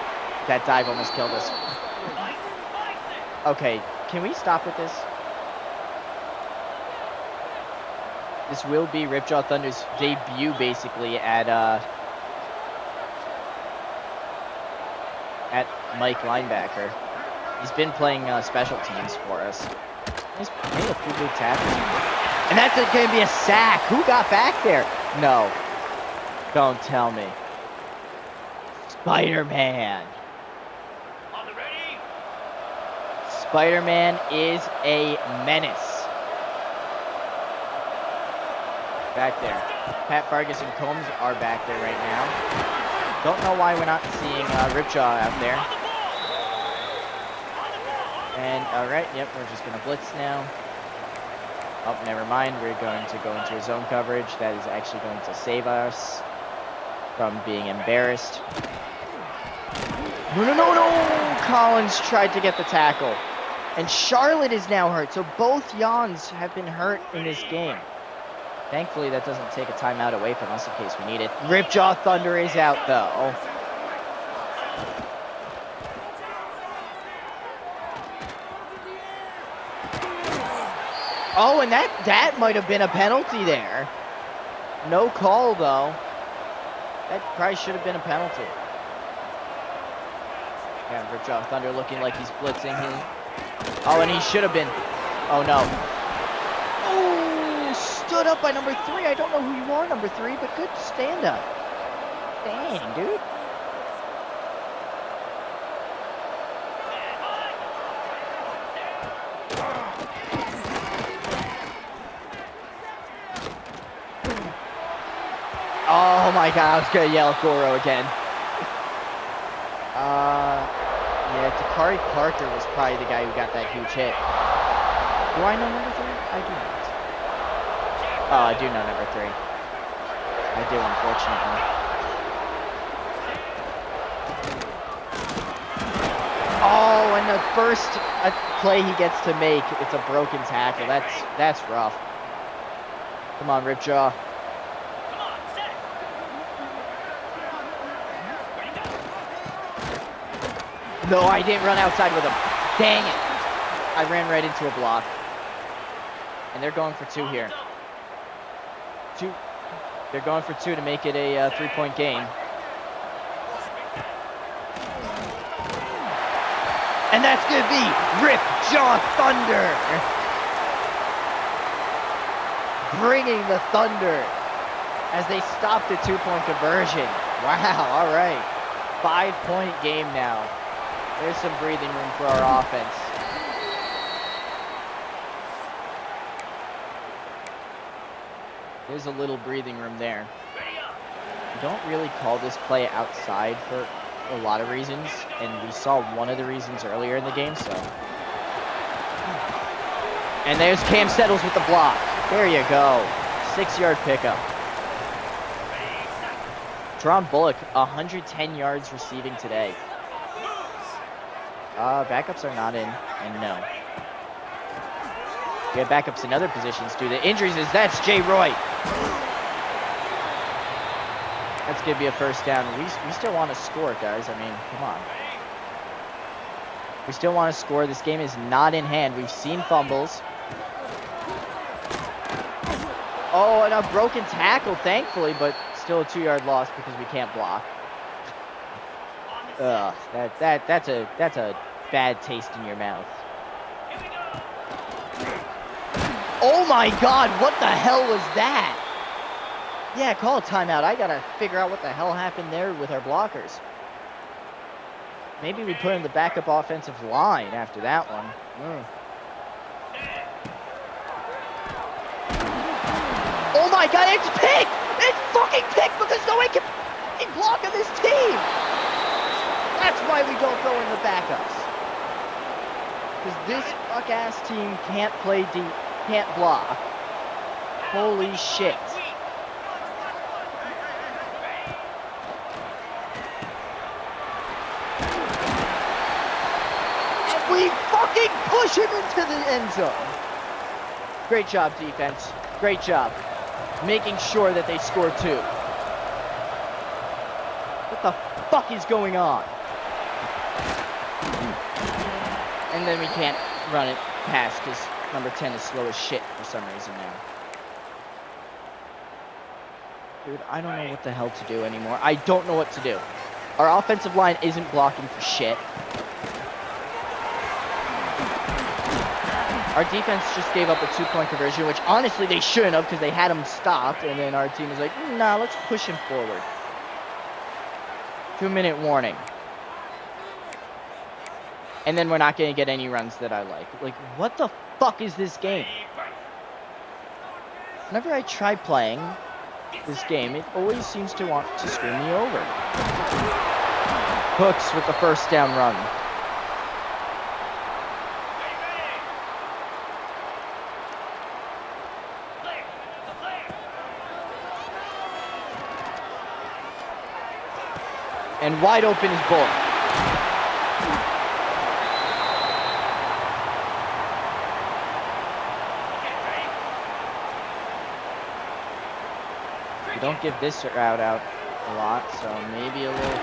That dive almost killed us. Okay, can we stop with this? This will be Ripjaw Thunder's debut, basically, at Mike linebacker. He's been playing special teams for us. He's made a few big tackles. And that's going to be a sack. Who got back there? No. Don't tell me. Spider-Man. Spider-Man is a menace. Back there. Pat Vargas and Combs are back there right now. Don't know why we're not seeing Ripjaw out there. And, alright, yep, we're just going to blitz now. Oh, never mind. We're going to go into a zone coverage. That is actually going to save us from being embarrassed. No! Collins tried to get the tackle. And Charlotte is now hurt. So both Jans have been hurt in this game. Thankfully, that doesn't take a timeout away from us in case we need it. Ripjaw Thunder is out, though. Oh, and that might have been a penalty there. No call, though. That probably should have been a penalty. Yeah, Ripjaw Thunder looking like he's blitzing. Oh, and he should have been. Oh, no. Stood up by number 3. I don't know who you are, number 3, but good stand up. Dang, dude. Oh my god, I was gonna yell at Goro again. Yeah, Takari Parker was probably the guy who got that huge hit. Do I know number 3? I do not. Oh, I do know number 3. I do, unfortunately. Oh, and the first play he gets to make, it's a broken tackle. That's rough. Come on, Ripjaw. No, I didn't run outside with him. Dang it. I ran right into a block. And they're going for 2 here. They're going for 2 to make it a 3-point game. And that's going to be Ripjaw Thunder. Bringing the Thunder as they stop the 2-point conversion. Wow, all right. 5-point game now. There's some breathing room for our offense. There's a little breathing room there. We don't really call this play outside for a lot of reasons, and we saw one of the reasons earlier in the game, so. And there's Cam Settles with the block. There you go. 6-yard pickup. Teron Bullock, 110 yards receiving today. Backups are not in, and no. We have backups in other positions due to injuries. That's Jay Roy. That's going to be a first down. We still want to score, guys. I mean, come on. We still want to score. This game is not in hand. We've seen fumbles. Oh, and a broken tackle, thankfully, but still a 2-yard loss because we can't block. Ugh, that's a bad taste in your mouth. Oh my God, what the hell was that? Yeah, call a timeout. I gotta figure out what the hell happened there with our blockers. Maybe we put in the backup offensive line after that one. Oh my God, it's picked! It's fucking picked because no one can fucking block on this team! That's why we don't throw in the backups. Because this fuck-ass team can't play deep, can't block. Holy shit. And we fucking push him into the end zone. Great job, defense. Great job. Making sure that they score 2. What the fuck is going on? And then we can't run it past because number 10 is slow as shit for some reason now. Dude, I don't know what the hell to do anymore. I don't know what to do. Our offensive line isn't blocking for shit. Our defense just gave up a 2-point conversion, which honestly they shouldn't have because they had him stopped. And then our team was like, nah, let's push him forward. 2-minute warning. And then we're not going to get any runs that I like. Like, what the fuck is this game? Whenever I try playing this game, it always seems to want to screw me over. Hooks with the first down run. And wide open is Bullock. We don't give this route out a lot, so maybe a little.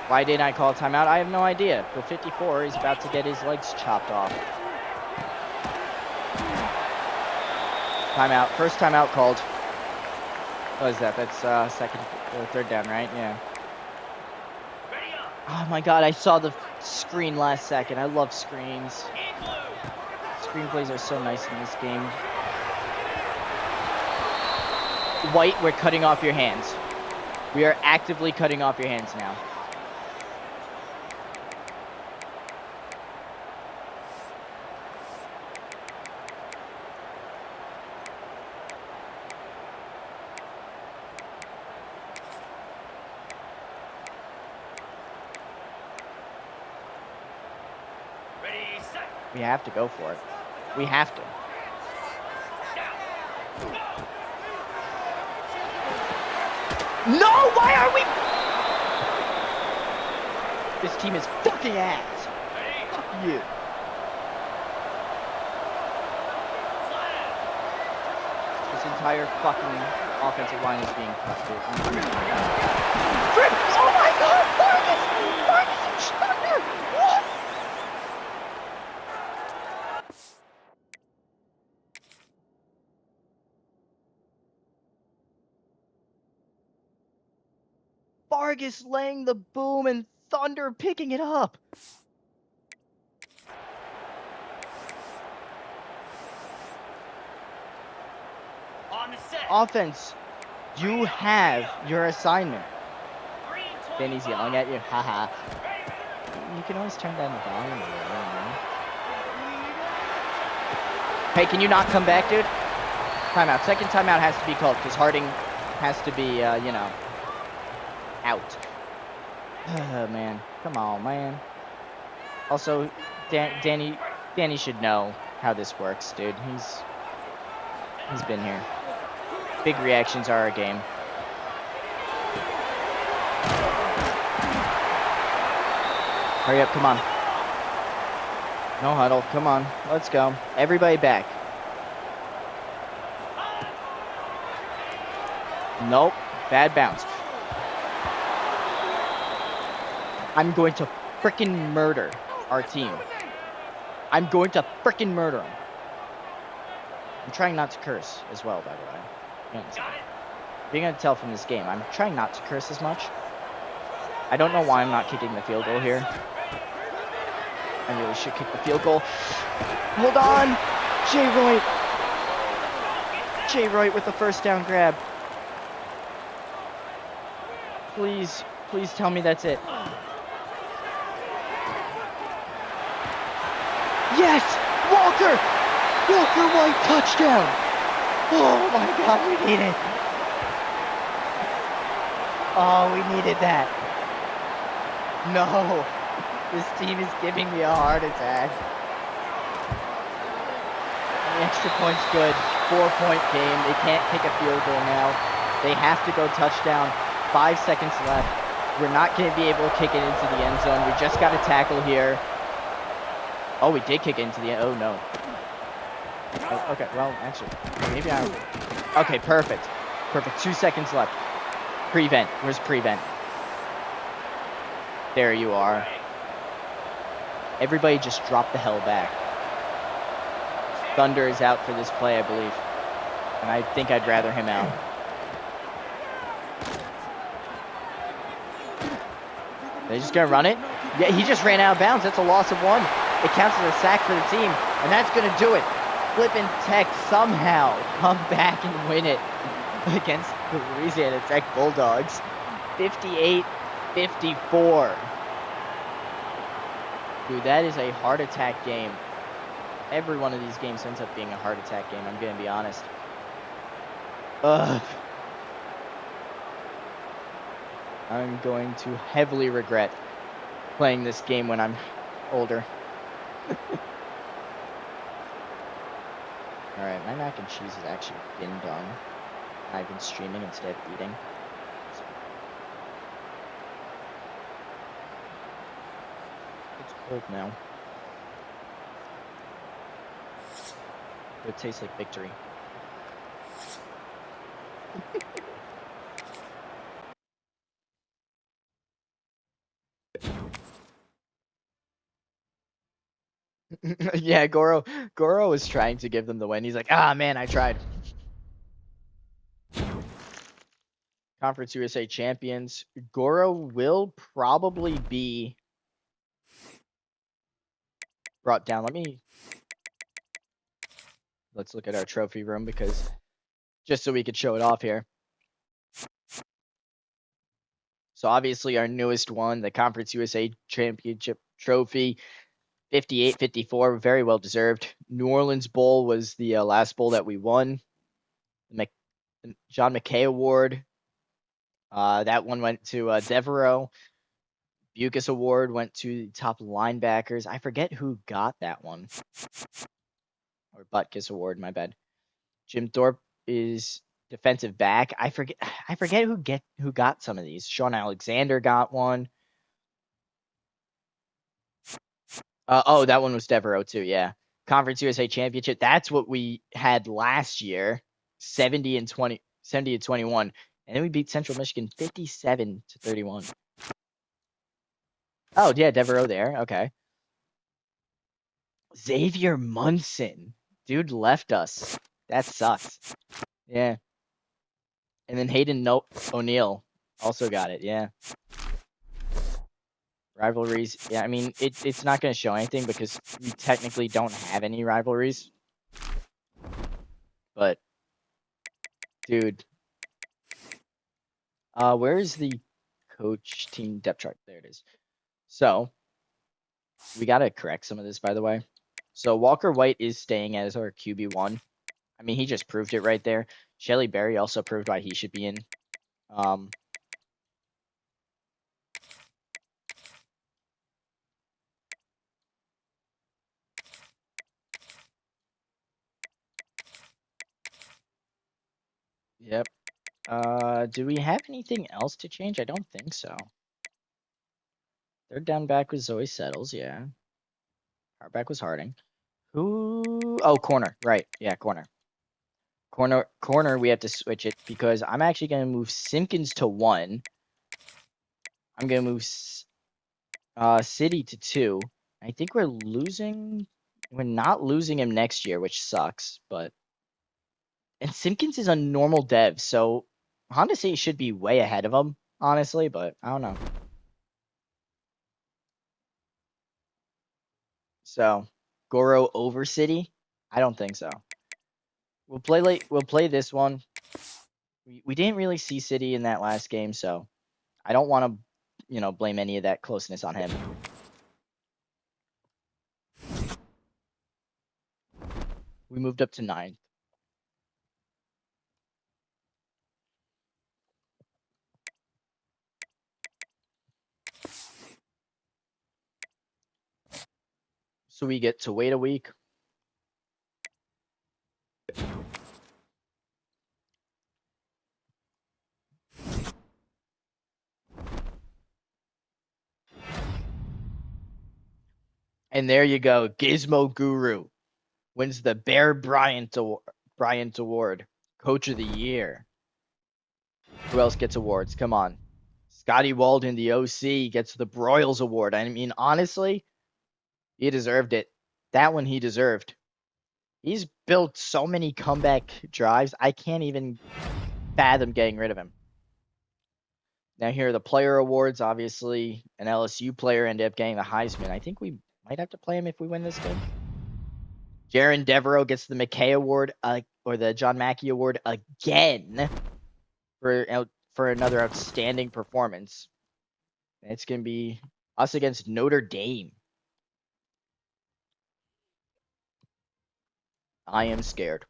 Why didn't I call a timeout? I have no idea. The 54 is about to get his legs chopped off. Timeout. First timeout called. What is that? That's third down, right? Yeah. Oh my God, I saw the screen last second. I love screens. Screenplays are so nice in this game. White, we're cutting off your hands. We are actively cutting off your hands now. We have to go for it. We have to. No, why are we? This team is fucking ass. Fuck you. This entire fucking offensive line is being cut, dude. Oh my God, Vargas and Schnucker. What? Vargas laying the boom and Thunder picking it up. On the set. Offense, you have your assignment. Danny's yelling at you. Haha. You can always turn down the volume a little, you know? Hey, can you not come back, dude? Timeout. Second timeout has to be called because Harding has to be, you know, out. Oh, man. Come on, man. Also, Danny should know how this works, dude. He's been here. Big reactions are our game. Hurry up, come on. No huddle, come on. Let's go. Everybody back. Nope. Bad bounce. I'm going to frickin' murder our team. I'm going to frickin' murder them. I'm trying not to curse as well, by the way. You're going to tell from this game, I'm trying not to curse as much. I don't know why I'm not kicking the field goal here. I really should kick the field goal. Hold on! Jay Roy with the first down grab. Please tell me that's it. Yes! Walker White touchdown! Oh my God, we need it. Oh, we needed that. No, this team is giving me a heart attack. And the extra point's good. 4-point game. They can't kick a field goal now. They have to go touchdown. 5 seconds left. We're not going to be able to kick it into the end zone. We just got a tackle here. Oh, we did kick it into the end. Oh, no. Oh, okay, well, actually, maybe I... Okay, perfect. 2 seconds left. Prevent. Where's prevent? There you are. Everybody just drop the hell back. Thunder is out for this play, I believe. And I think I'd rather him out. They're just going to run it? Yeah, he just ran out of bounds. That's a loss of 1. It counts as a sack for the team. And that's going to do it. Flippin Tech somehow come back and win it against the Louisiana Tech Bulldogs. 58-54. Dude, that is a heart attack game. Every one of these games ends up being a heart attack game, I'm going to be honest. Ugh. I'm going to heavily regret playing this game when I'm older. Alright, my mac and cheese has actually been done. I've been streaming instead of eating. So. It's cold now. But it tastes like victory. Yeah, Goro was trying to give them the win. He's like, ah, man, I tried. Conference USA champions. Goro will probably be brought down. Let's look at our trophy room because just so we could show it off here. So obviously our newest one, the Conference USA Championship trophy, 58-54, very well deserved. New Orleans Bowl was the last bowl that we won. The John McKay Award. That one went to Devereaux. Butkus Award went to top linebackers. I forget who got that one. Or Butkus Award, my bad. Jim Thorpe is defensive back. I forget who got some of these. Sean Alexander got one. Oh, that one was Devereaux too, yeah. Conference USA Championship. That's what we had last year. 70-21. And then we beat Central Michigan 57-31. Oh, yeah, Devereaux there. Okay. Xavier Munson. Dude left us. That sucks. Yeah. And then Hayden O'Neill also got it. Yeah. Rivalries. Yeah, I mean, it's not going to show anything because we technically don't have any rivalries. But, dude. Where is the coach team depth chart? There it is. So, we got to correct some of this, by the way. So, Walker White is staying as our QB1. I mean, he just proved it right there. Shelly Berry also proved why he should be in. Yep. Do we have anything else to change? I don't think so. Third down back was Zoe Settles, yeah. Our back was Harding. Who? Oh, corner. Right. Yeah, corner. Corner, we have to switch it because I'm actually going to move Simpkins to 1. I'm going to move City to 2. I think we're not losing him next year, which sucks, but. And Simpkins is a normal dev, so Honda City should be way ahead of him, honestly, but I don't know. So, Goro over City? I don't think so. We'll play this one. We didn't really see City in that last game, so I don't want to, blame any of that closeness on him. We moved up to 9th. So we get to wait a week. And there you go. Gizmo Guru wins the Bear Bryant Award. Coach of the Year. Who else gets awards? Come on. Scotty Walden, the OC, gets the Broyles Award. I mean, honestly, he deserved it. That one he deserved. He's built so many comeback drives, I can't even fathom getting rid of him. Now here are the player awards. Obviously, an LSU player ended up getting the Heisman. I think we might have to play him if we win this game. Jaron Devereaux gets the McKay Award, or the John Mackey Award again for another outstanding performance. And it's going to be us against Notre Dame. I am scared.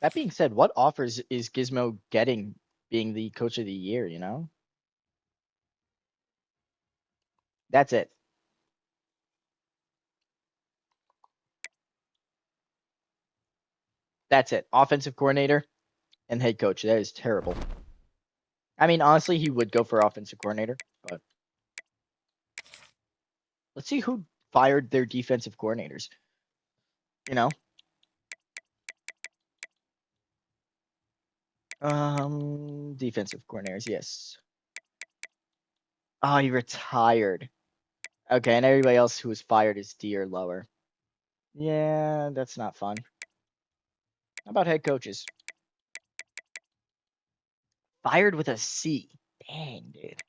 That being said, what offers is Gizmo getting being the coach of the year, That's it. That's it. Offensive coordinator and head coach. That is terrible. I mean, honestly, he would go for offensive coordinator, but let's see who fired their defensive coordinators. Defensive coordinators, yes. Oh, he retired. Okay, and everybody else who was fired is D or lower. Yeah, that's not fun. How about head coaches? Fired with a C. Dang, dude.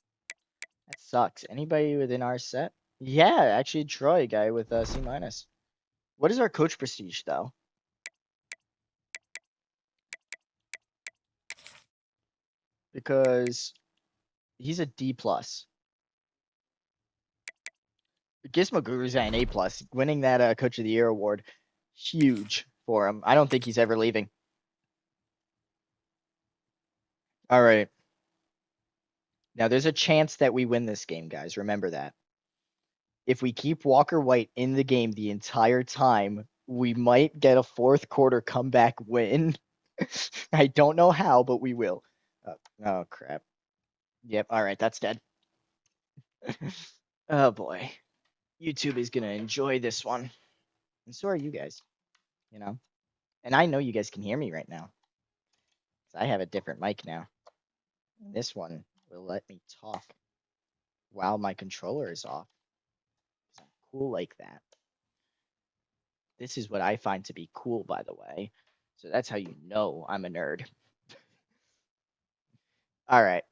That sucks. Anybody within our set? Yeah, actually, Troy guy with a C-. What is our coach prestige, though? Because he's a D+. Gizmo Guru's at an A+. Winning that Coach of the Year award, huge for him. I don't think he's ever leaving. All right. Now, there's a chance that we win this game, guys. Remember that. If we keep Walker White in the game the entire time, we might get a fourth quarter comeback win. I don't know how, but we will. Oh, crap. Yep. All right. That's dead. Oh, boy. YouTube is going to enjoy this one. And so are you guys, And I know you guys can hear me right now. I have a different mic now. This one will let me talk while my controller is off. I'm cool like that. This is what I find to be cool, by the way. So that's how you know I'm a nerd. All right.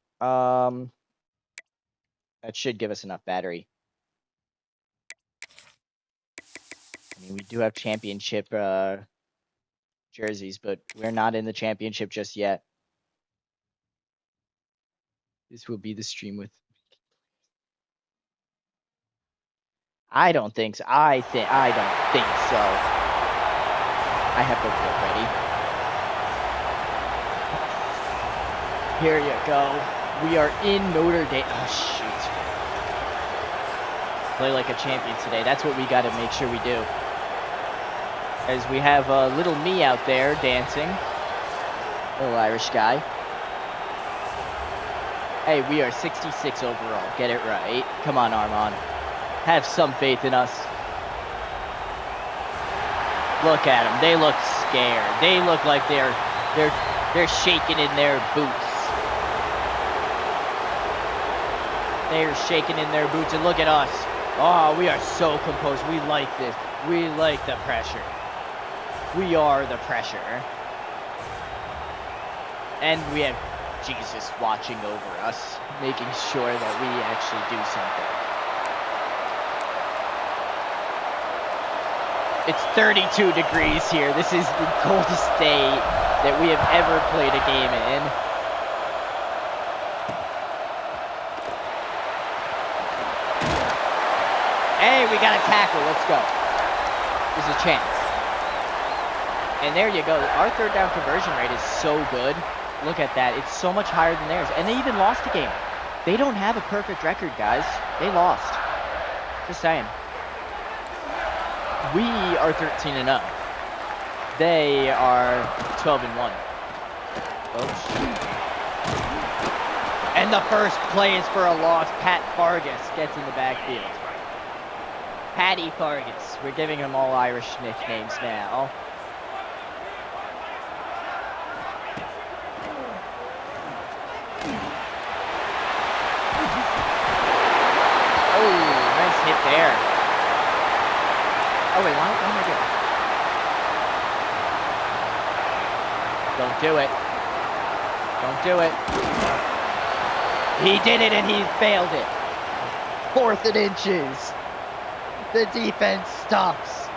That should give us enough battery. I mean, we do have championship jerseys, but we're not in the championship just yet. This will be the stream with. I don't think so. I don't think so. I have to get ready. Here you go. We are in Notre Dame. Oh, shoot. play like a champion today. That's what we got to make sure we do. As we have little me out there dancing. Little Irish guy. Hey, we are 66 overall. Get it right. Come on, Armand. Have some faith in us. Look at them. They look scared. They look like they're shaking in their boots. They're shaking in their boots, and look at us. Oh, we are so composed. We like this. We like the pressure. We are the pressure. And we have Jesus watching over us, making sure that we actually do something. It's 32 degrees here. This is the coldest day that we have ever played a game in. Hey, we got a tackle. Let's go. There's a chance. And there you go. Our third down conversion rate is so good. Look at that. It's so much higher than theirs. And they even lost a game. They don't have a perfect record, guys. They lost. Just saying. We are 13-0. They are 12-1. Oops. And the first play is for a loss. Pat Vargas gets in the backfield. Patty Vargas. We're giving them all Irish nicknames now. Oh, nice hit there. Oh, wait, what am I doing? Don't do it. Don't do it. He did it, and he failed it. 4th and inches. The defense stops.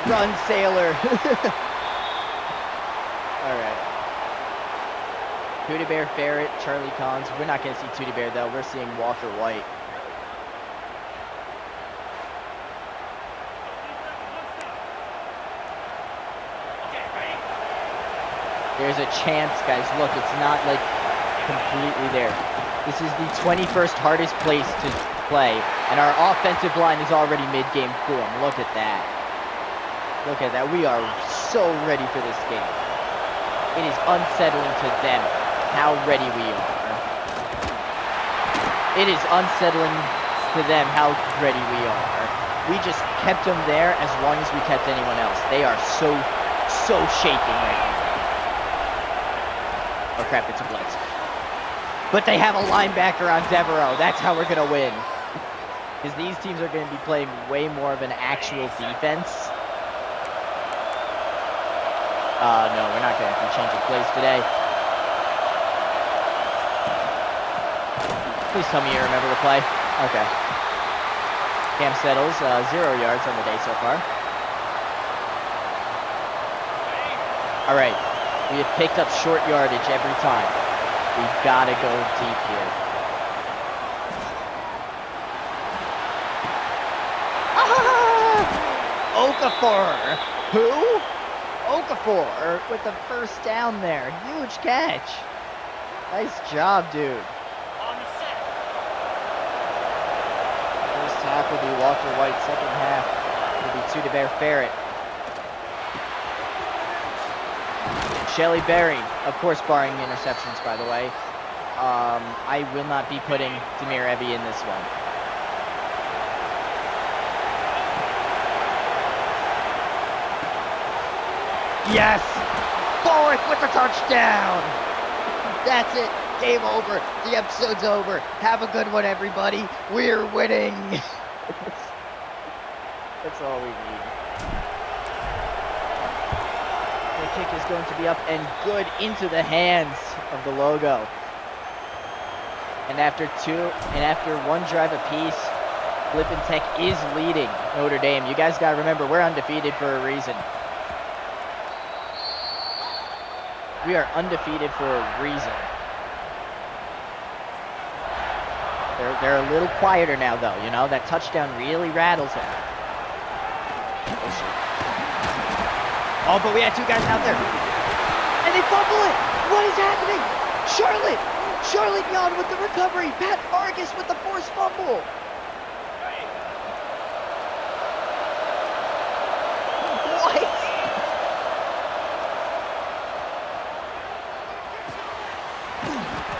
Run, Sailor. All right. Tootie Bear, Ferret, Charlie Collins. We're not going to see Tootie Bear, though. We're seeing Walker White. There's a chance, guys. Look, it's not like completely there. This is the 21st hardest place to play, and our offensive line is already mid-game form. Look at that. Look at that. We are so ready for this game. It is unsettling to them how ready we are. It is unsettling to them how ready we are. We just kept them there as long as we kept anyone else. They are so shaking right now. Oh crap, it's a blitz. But they have a linebacker on Devereaux. That's how we're going to win. Because these teams are going to be playing way more of an actual defense. No, we're not going to be changing plays today. Please tell me you remember the play. Okay. Cam settles, 0 yards on the day so far. All right. We have picked up short yardage every time. We've got to go deep here. Ah! Okafor. Who? Okafor with the first down there. Huge catch. Nice job, dude. On the set. First half will be Walker White. Second half will be Tootie Bear Ferret. Shelly Berry, of course, barring interceptions, by the way. I will not be putting Demir Evie in this one. Yes! Boric with the touchdown! That's it. Game over. The episode's over. Have a good one, everybody. We're winning. That's all we need. The kick is going to be up and good into the hands of the logo. And after one drive apiece, Flippin Tech is leading Notre Dame. You guys got to remember, we're undefeated for a reason. We are undefeated for a reason. They're a little quieter now, though. You know, that touchdown really rattles them. Oh, shit. Oh, but we had two guys out there. And they fumble it. What is happening? Charlotte Yon with the recovery. Pat Vargas with the forced fumble. What?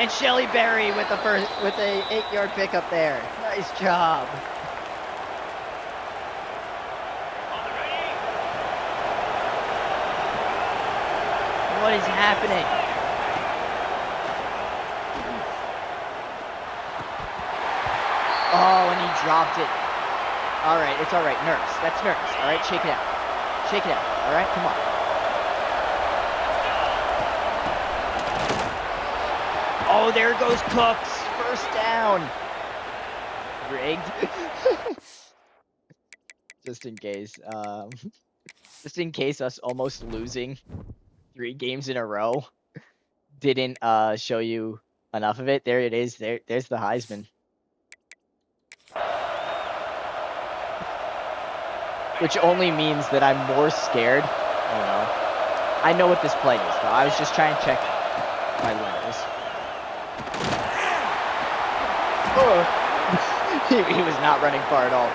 And Shelly Berry with the with a 8-yard pickup there. Nice job. What is happening? Oh, and he dropped it. All right, it's all right. Nurse. That's Nurse. All right, shake it out. Shake it out. All right, come on. Oh, there goes Cooks. First down. Rigged. Just in case. Just in case us almost losing 3 games in a row didn't show you enough of it. There it is. There's the Heisman. Which only means that I'm more scared. Oh no. I know what this play is though. I was just trying to check my letters. Oh. He was not running far at all.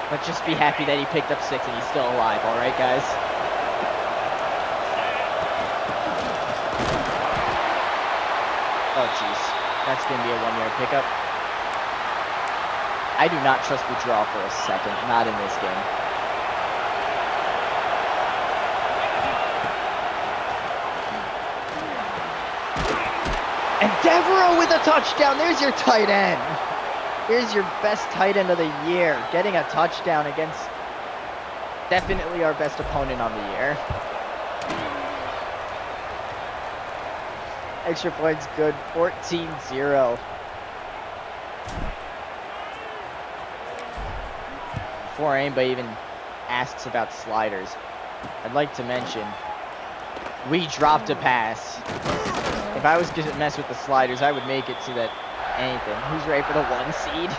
But just be happy that he picked up 6 and he's still alive, alright guys? Oh jeez. That's gonna be a 1-yard pickup. I do not trust the draw for a second, not in this game. And Devereaux with a touchdown. There's your tight end. Here's your best tight end of the year. Getting a touchdown against definitely our best opponent on the year. Extra points good. 14-0. Before anybody even asks about sliders, I'd like to mention we dropped a pass. If I was going to mess with the sliders, I would make it so that anything. Who's ready for the 1 seed?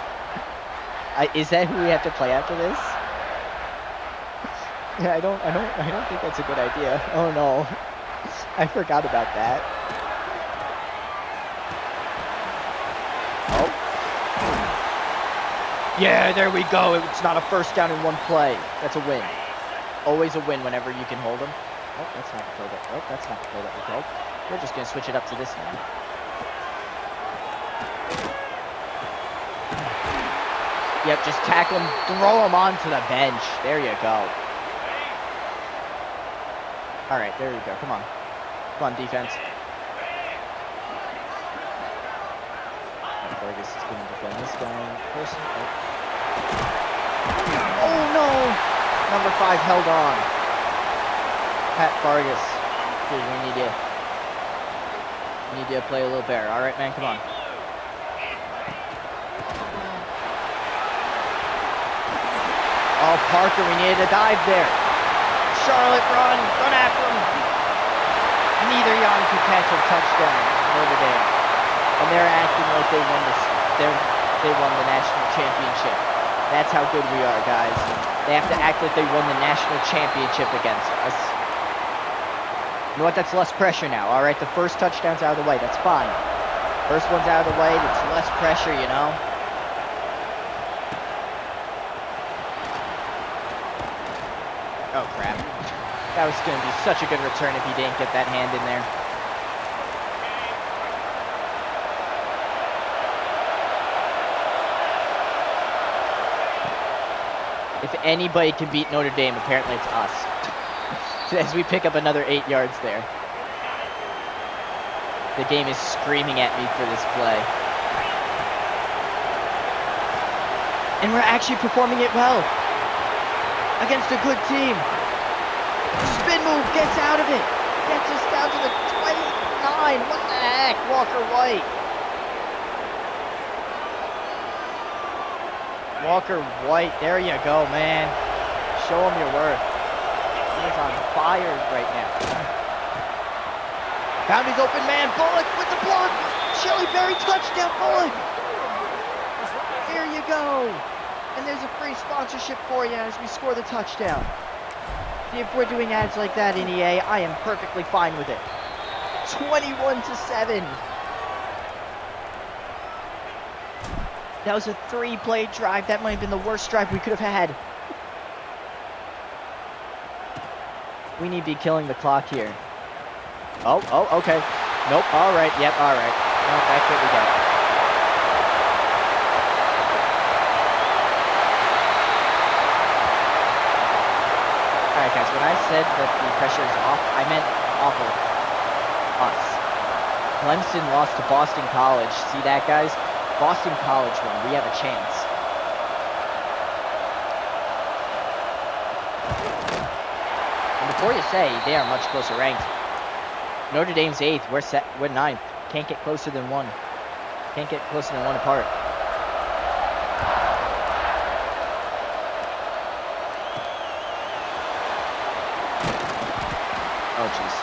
Is that who we have to play after this? Yeah, I don't think that's a good idea. Oh no, I forgot about that. Oh. Yeah, there we go. It's not a first down in 1 play. That's a win. Always a win whenever you can hold them. Oh, that's not the play that. Oh, that's not the play that we called. We're just gonna switch it up to this now. Yep, just tackle him, throw him onto the bench. There you go. All right, there you go. Come on, defense. Fergus is going to defend this guy in person. Oh no! Number 5 held on. Pat Vargas. Dude, we need to play a little better. All right, man, come on. Oh, Parker, we needed a dive there. Charlotte, run after him. Neither Yon could catch a touchdown. Notre Dame. And they're acting like they won the national championship. That's how good we are, guys. They have to act like they won the national championship against us. You know what? That's less pressure now. All right, the first touchdown's out of the way. That's fine. First one's out of the way. That's less pressure, you know. Oh crap! That was going to be such a good return if he didn't get that hand in there. If anybody can beat Notre Dame, apparently it's us. As we pick up another 8 yards there. The game is screaming at me for this play. And we're actually performing it well. Against a good team. Spin move, gets out of it. Gets us down to the 29. What the heck, Walker White? Walker White, there you go, man. Show him your worth. He's on fire right now. Found his open man, Bullock with the block. Shelly Berry touchdown, Bullock. There you go. And there's a free sponsorship for you as we score the touchdown. If we're doing ads like that in EA, I am perfectly fine with it. 21-7. That was a 3-play drive. That might have been the worst drive we could have had. We need to be killing the clock here. Oh, okay. Nope, all right, yep, all right. Nope, that's what we got. All right, guys, when I said that the pressure is off, I meant off of us. Clemson lost to Boston College. See that, guys? Boston College won. We have a chance. And before you say, they are much closer ranked. Notre Dame's 8th. We're 9th. Can't get closer than 1. Can't get closer than 1 apart. Oh, jeez.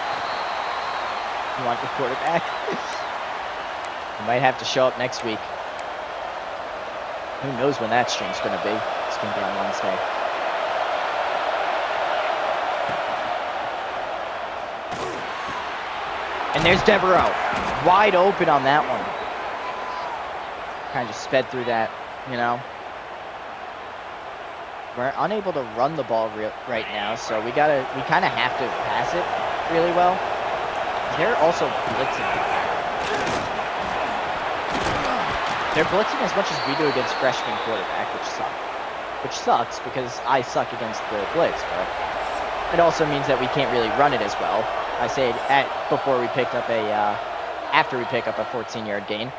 You want the quarterback? You might have to show up next week. Who knows when that stream's going to be? It's going to be on Wednesday. And there's Devereaux. Wide open on that one. Kind of sped through that, you know. We're unable to run the ball right now, so we kind of have to pass it really well. They're also blitzing. They're blitzing as much as we do against freshman quarterback, which sucks because I suck against the blitz, but it also means that we can't really run it as well. I say before we picked up after we pick up a 14-yard gain.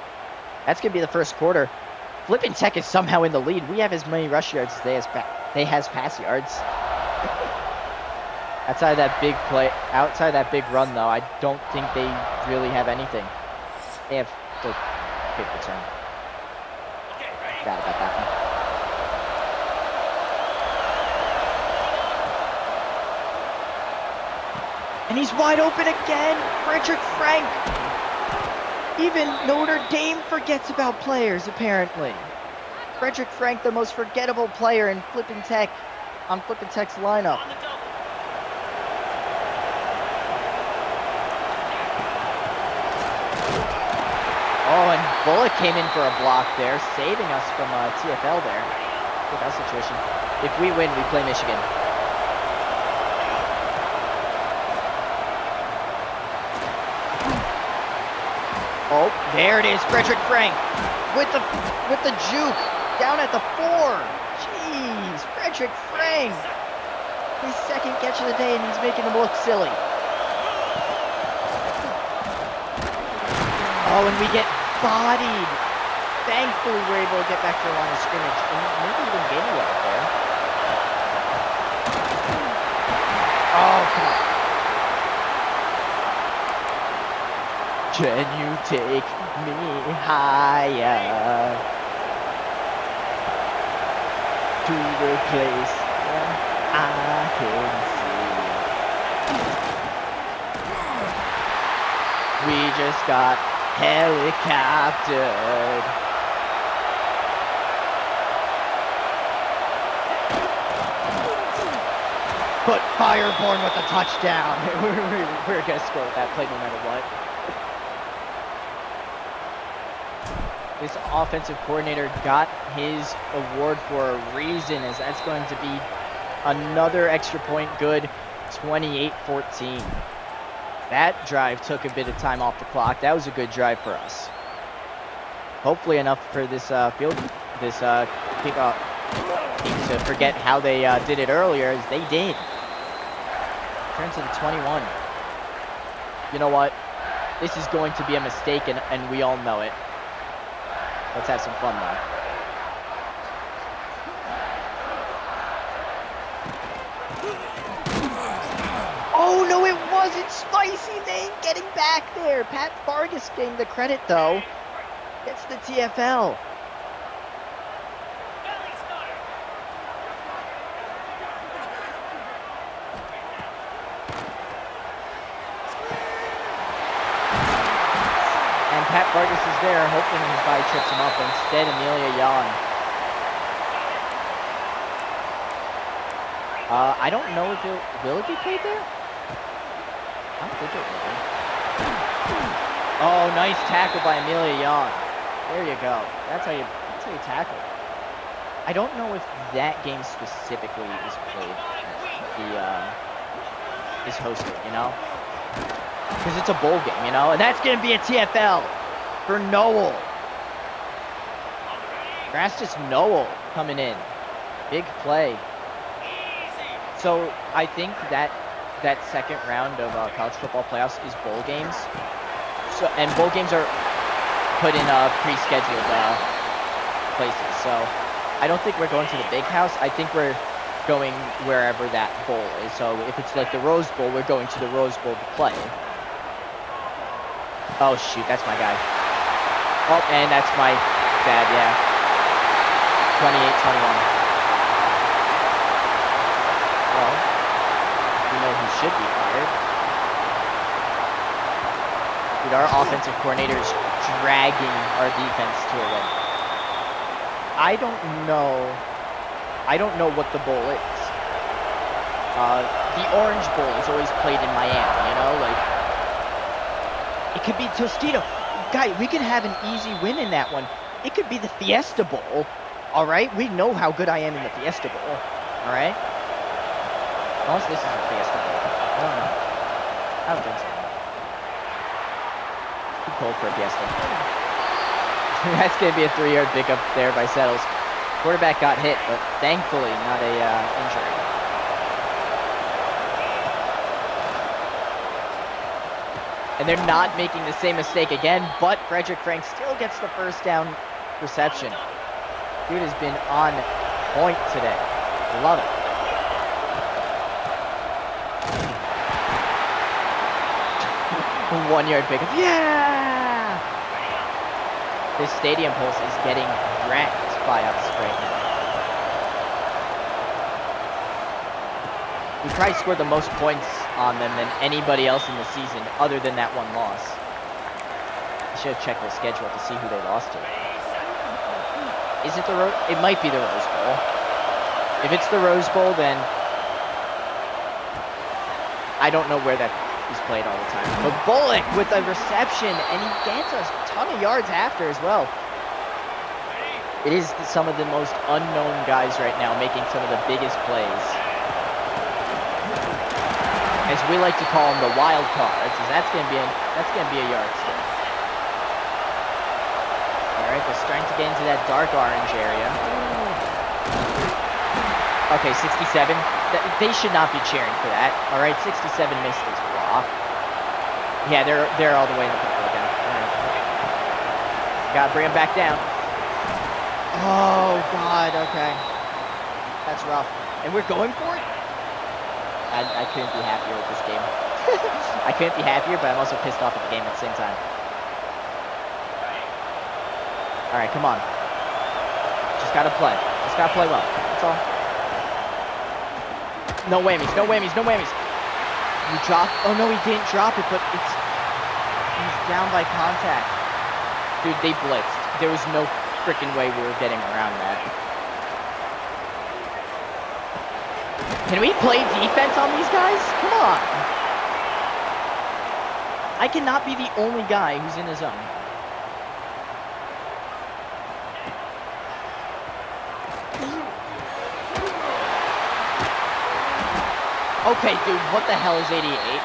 That's going to be the first quarter. Flippin Tech is somehow in the lead. We have as many rush yards as they has pass yards. Outside that big run, though, I don't think they really have anything. They have the big return. Forgot about that one. And he's wide open again. Frederick Frank. Even Notre Dame forgets about players, apparently. Frederick Frank, the most forgettable player in Flippin Tech, on Flippin Tech's lineup. Oh, and Bullock came in for a block there, saving us from a TFL there. TFL situation. If we win, we play Michigan. Oh, there it is, Frederick Frank with the juke down at the 4. Jeez, Frederick Frank. His second catch of the day, and he's making him look silly. Oh, and we get bodied. Thankfully, we're able to get back to the line of scrimmage and maybe even gain a yard there. Oh, come on. Can you take me higher to the place where I can see? We just got helicoptered. But Fireborn with a touchdown. We're going to score with that play no matter what. This offensive coordinator got his award for a reason, as that's going to be another extra point good, 28-14. That drive took a bit of time off the clock. That was a good drive for us. Hopefully enough for this kickoff team to forget how they did it earlier, as they did. Turn to the 21. You know what? This is going to be a mistake, and we all know it. Let's have some fun, though. Oh, no, it wasn't Spicy. They ain't getting back there. Pat Vargas getting the credit, though. Gets the TFL. Pat Vargas is there, hoping his body trips him up. Instead, Amelia Yon. I don't know if will it be played there? I don't think it will be. Oh, nice tackle by Amelia Young. There you go. That's how you tackle. I don't know if that game specifically is played. Is hosted, you know? Because it's a bowl game, you know? And that's going to be a TFL for Noel. Rastus Noel coming in. Big play. So I think that second round of college football playoffs is bowl games. So and bowl games are put in pre-scheduled places. So I don't think we're going to the big house. I think we're going wherever that bowl is. So if it's like the Rose Bowl, we're going to the Rose Bowl to play. Oh shoot, that's my guy. Oh, and that's my bad, yeah. 28-21. Well, we know who should be fired. Dude, our offensive coordinator's dragging our defense to a win. I don't know what the bowl is. The Orange Bowl is always played in Miami, you know, like it could be Tostito. Guy, we could have an easy win in that one. It could be the Fiesta Bowl. All right, we know how good I am in the Fiesta Bowl. All right, unless this is a Fiesta Bowl. I don't know. I don't think so. It's too cold for a Fiesta. That's gonna be a 3-yard pickup there by Settles. Quarterback got hit, but thankfully not a injury. And they're not making the same mistake again, but Frederick Frank still gets the first down reception. Dude has been on point today. Love it. A 1-yard pickup. Yeah! This stadium pulse is getting wrecked by us right now. We probably scored the most points on them than anybody else in the season other than that one loss. I should have checked their schedule to see who they lost to. Is it it might be the Rose Bowl. If it's the Rose Bowl, then I don't know where that is played all the time. But Bullock with a reception, and he gets a ton of yards after as well. It is some of the most unknown guys right now making some of the biggest plays. As we like to call them, the wild cards, because that's gonna be a yardstick. All right, they're starting to get into that dark orange area. Okay, 67. They should not be cheering for that. All right, 67 missed his block. Yeah, they're all the way in the purple again. All right. Gotta bring him back down. Oh God. Okay, that's rough. And we're going for it. I couldn't be happier with this game. I couldn't be happier, but I'm also pissed off at the game at the same time. All right, come on. Just gotta play. Just gotta play well. That's all. No whammies, no whammies, no whammies. You drop. Oh no, he didn't drop it, but he's down by contact. Dude, they blitzed. There was no freaking way we were getting around that. Can we play defense on these guys? Come on. I cannot be the only guy who's in the zone. Okay, dude, what the hell is 88?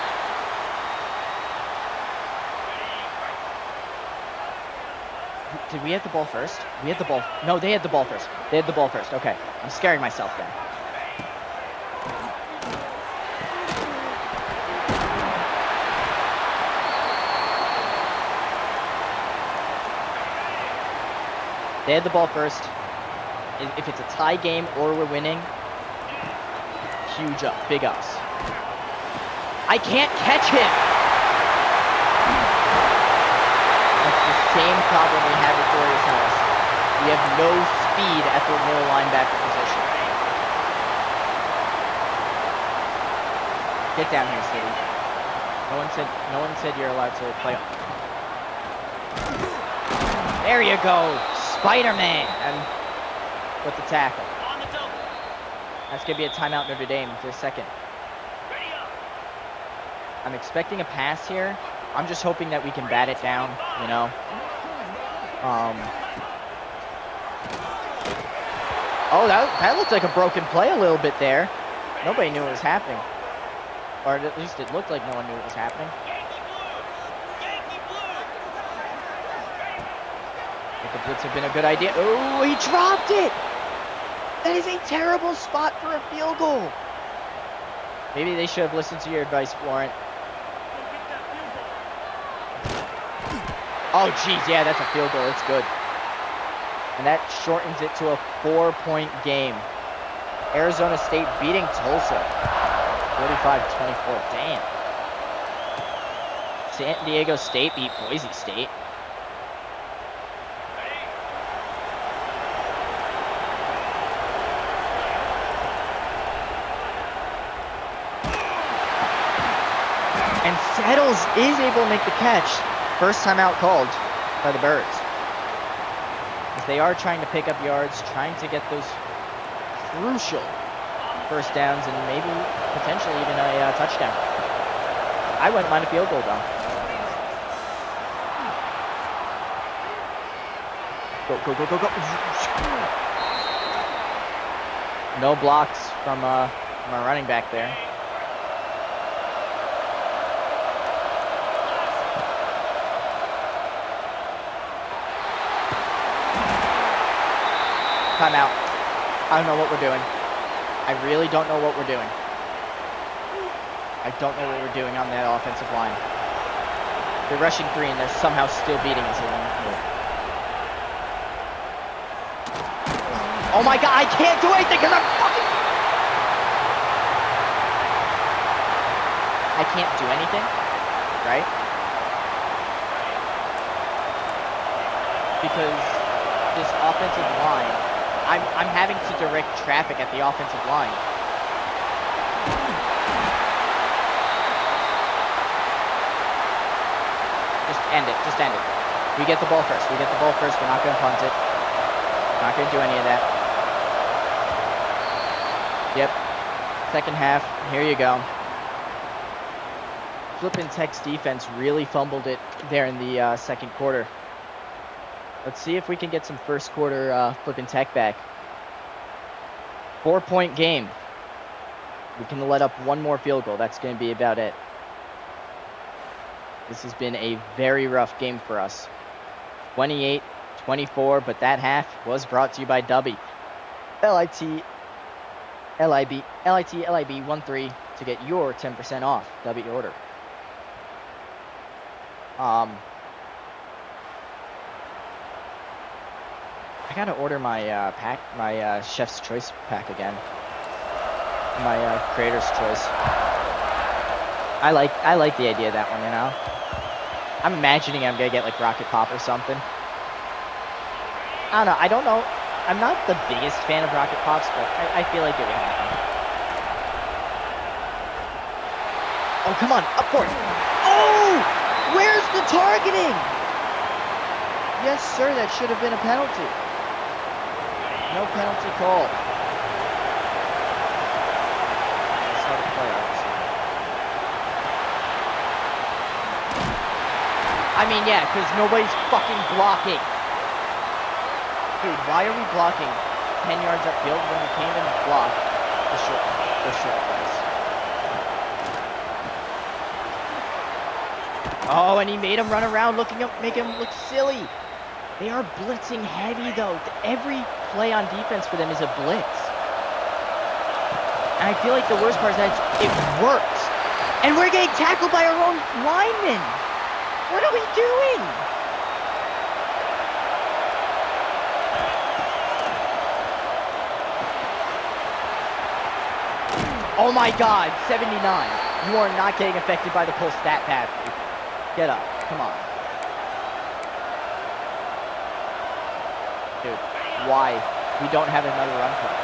Did we have the ball first? We had the ball. No, they had the ball first. They had the ball first. Okay, I'm scaring myself there. They had the ball first. If it's a tie game or we're winning, huge up, big ups. I can't catch him. That's the same problem we had with Dorius Ellis. We have no speed at the middle linebacker position. Get down here, City. No one said you're allowed to play. There you go. Spider-Man with the tackle. That's going to be a timeout Notre Dame for a second. Ready up. I'm expecting a pass here. I'm just hoping that we can bat it down, you know. Oh, that looked like a broken play a little bit there. Nobody knew it was happening. Or at least it looked like no one knew it was happening. Yankee blue. Yankee blue. I think the blitz have been a good idea. Oh, he dropped it! That is a terrible spot for a field goal. Maybe they should have listened to your advice, Warren. Oh, geez, yeah, that's a field goal. It's good. And that shortens it to a 4-point game. Arizona State beating Tulsa. 45-24. Damn. San Diego State beat Boise State. And Settles is able to make the catch. First time out called by the Birds. As they are trying to pick up yards, trying to get those crucial first downs and maybe potentially even a touchdown. I wouldn't mind a field goal though. Go. No blocks from our running back there. Timeout. I don't know what we're doing. I really don't know what we're doing. I don't know what we're doing on that offensive line. They're rushing 3 and they're somehow still beating us. Oh my god, I can't do anything because I'm fucking... I can't do anything, right? Because this offensive line, I'm having to direct traffic at the offensive line. Just end it. We get the ball first. We're not going to punt it. Not going to do any of that. Yep. Second half. Here you go. Flippin Tech's defense really fumbled it there in the second quarter. Let's see if we can get some first quarter Flippin Tech back. 4-point game. We can let up one more field goal. That's going to be about it. This has been a very rough game for us. 28-24, but that half was brought to you by Dubby. LIT LIB 13 to get your 10% off Dubby order. I gotta order my my Chef's Choice pack again. My Creator's Choice. I like the idea of that one, you know. I'm imagining I'm gonna get like Rocket Pop or something. I don't know. I'm not the biggest fan of Rocket Pops, but I feel like it would happen. Oh, come on, up for it. Oh, where's the targeting? Yes, sir, that should have been a penalty. No penalty called. That's how the play out. I mean, yeah, because nobody's fucking blocking. Dude, why are we blocking 10 yards upfield when we can't even block the short plays? Oh, and he made him run around, make him look silly. They are blitzing heavy, though. Every play on defense for them is a blitz. And I feel like the worst part is that it works. And we're getting tackled by our own linemen. What are we doing? Oh my god, 79. You are not getting affected by the pulse that badly. Get up, come on. Dude, why? We don't have another run play.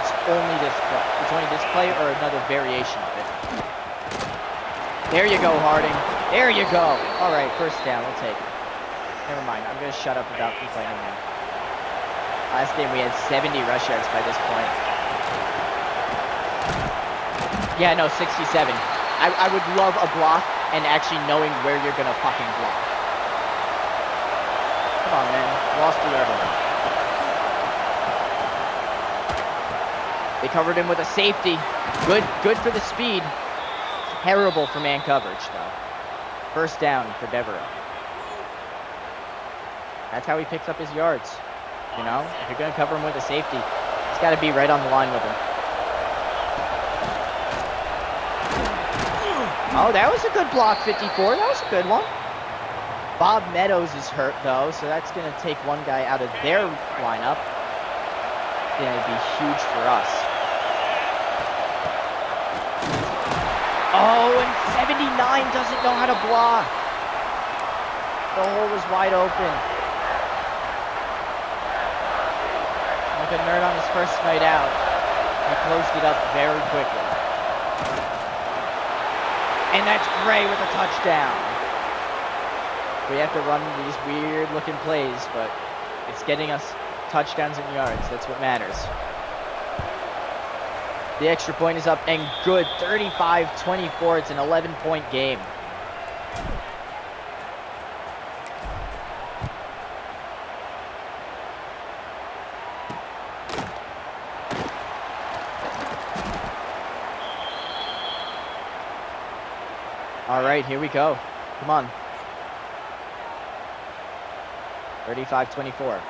It's only this play. It's only this play or another variation of it. There you go, Harding. There you go. All right, first down. We'll take it. Never mind. I'm going to shut up about complaining now. Last game, we had 70 rush yards by this point. Yeah, no, 67. I would love a block and actually knowing where you're going to fucking block. Come on, man. Lost the yard. They covered him with a safety. Good for the speed. Terrible for man coverage, though. First down for Devereaux. That's how he picks up his yards. You know, if you're going to cover him with a safety, he's got to be right on the line with him. Oh, that was a good block, 54. That was a good one. Bob Meadows is hurt, though, so that's going to take one guy out of their lineup. It's going to be huge for us. Oh, and 79 doesn't know how to block. The hole was wide open. Like a nerd on his first night out, he closed it up very quickly. And that's Gray with a touchdown. We have to run these weird looking plays, but it's getting us touchdowns and yards. That's what matters. The extra point is up and good. 35-24. It's an 11-point game. All right, here we go. Come on. 35-24.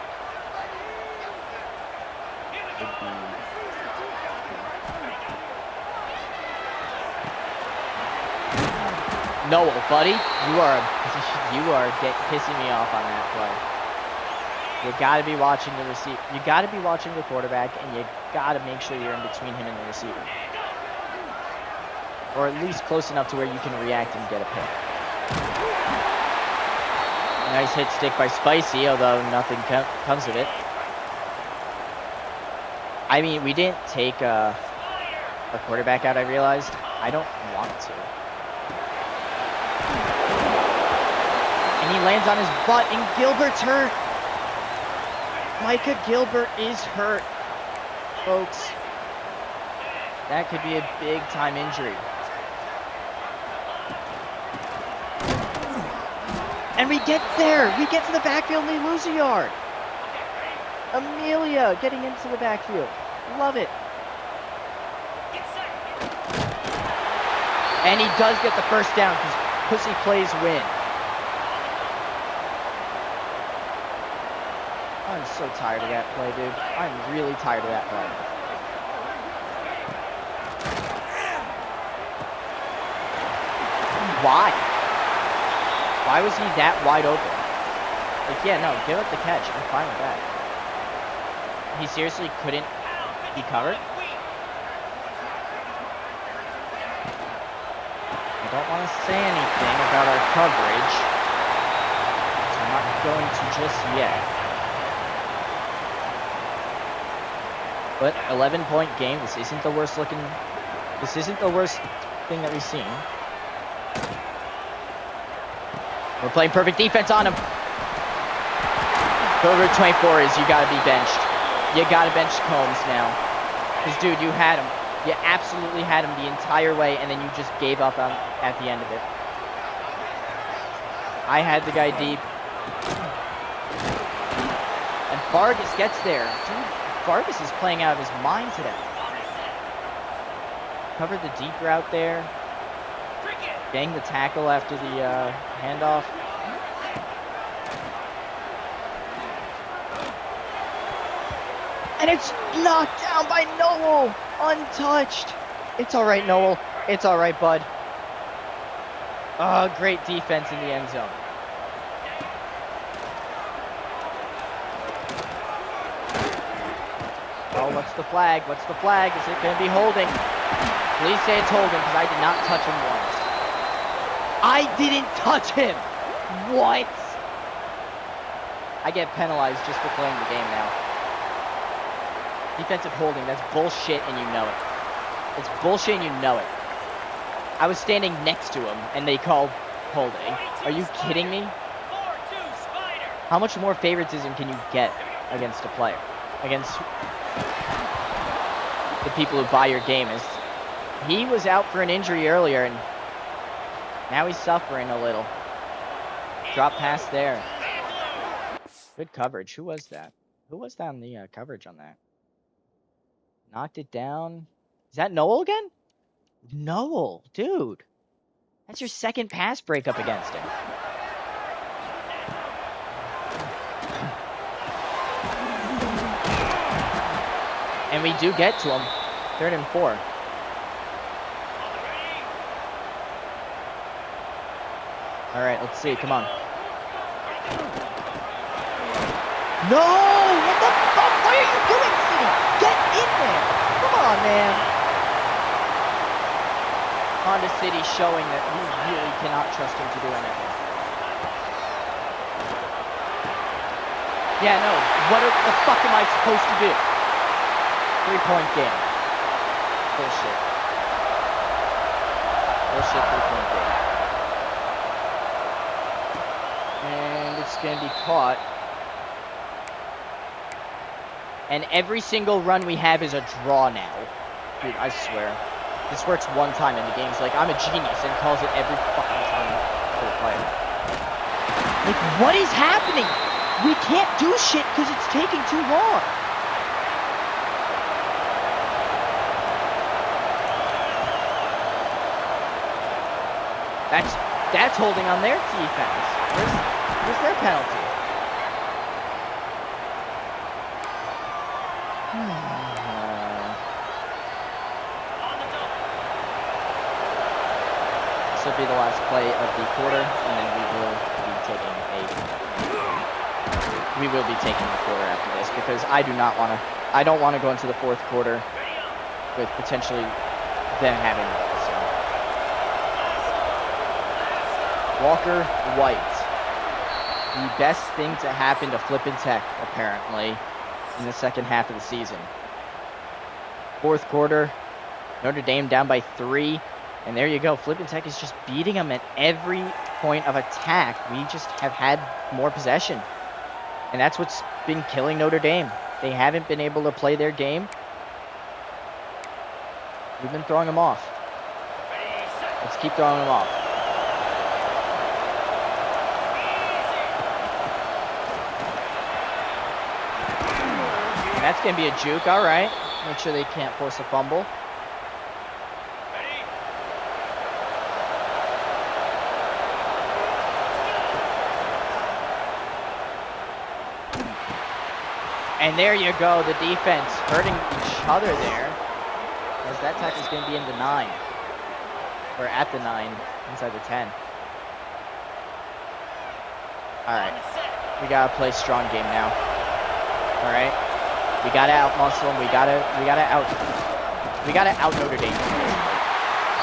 Noel, buddy, you are pissing me off on that play. You got to be watching the receiver. You got to be watching the quarterback, and you got to make sure you're in between him and the receiver. Or at least close enough to where you can react and get a pick. Nice hit stick by Spicy, although nothing comes of it. I mean, we didn't take our quarterback out, I realized. I don't want to. And he lands on his butt, and Gilbert's hurt. Micah Gilbert is hurt, folks. That could be a big-time injury. And we get there. We get to the backfield and they lose a yard. Amelia getting into the backfield. Love it. And he does get the first down because pussy plays win. I'm so tired of that play, dude. I'm really tired of that play. Why? Why was he that wide open? Like, yeah, no, give up the catch. I'm fine with that. He seriously couldn't be covered? I don't want to say anything about our coverage, so I'm not going to just yet. But 11-point game. This isn't the worst looking. This isn't the worst thing that we've seen. We're playing perfect defense on him. Over 24 is you got to be benched. You got to bench Combs now. Because, dude, you had him. You absolutely had him the entire way, and then you just gave up at the end of it. I had the guy deep. And Vargas gets there. Dude, Vargas is playing out of his mind today. Covered the deep route there. Getting the tackle after the handoff. And it's knocked down by Noel. Untouched. It's all right, Noel. It's all right, bud. Oh, great defense in the end zone. Oh, what's the flag? What's the flag? Is it going to be holding? Please say it's holding because I did not touch him once. I didn't touch him. What? I get penalized just for playing the game now. Defensive holding, that's bullshit and you know it. It's bullshit and you know it. I was standing next to him and they called holding. Are you kidding me? How much more favoritism can you get against a player? Against the people who buy your game He was out for an injury earlier, and now he's suffering a little. Drop pass there. Good coverage. Who was that? Who was down the coverage on that? Knocked it down. Is that Noel again? Noel, dude. That's your second pass breakup against him. And we do get to him. 3rd and 4. All right, let's see. Come on. No! What the fuck? What are you doing, City? Get in there! Come on, man. Honda City showing that we really cannot trust him to do anything. Yeah, no. What the fuck am I supposed to do? 3-point game. Bullshit. Bullshit 3-point game. And it's going to be caught. And every single run we have is a draw now. Dude, I swear. This works one time in the games. Like, I'm a genius and calls it every fucking time for the player. Like, what is happening? We can't do shit because it's taking too long. That's holding on their defense. Where's their penalty? This will be the last play of the quarter, and then we will be taking the quarter after this because I don't want to go into the 4th quarter with potentially them having the ball. Walker White. The best thing to happen to Flippin Tech, apparently, in the second half of the season. 4th quarter, Notre Dame down by 3. And there you go. Flippin Tech is just beating them at every point of attack. We just have had more possession. And that's what's been killing Notre Dame. They haven't been able to play their game. We've been throwing them off. Let's keep throwing them off. That's going to be a juke. All right. Make sure they can't force a fumble. And there you go. The defense hurting each other there. As that tackle's going to be in the 9. Or at the 9. Inside the 10. All right. We got to play strong game now. All right. We gotta out-muscle him. We gotta out Notre Dame.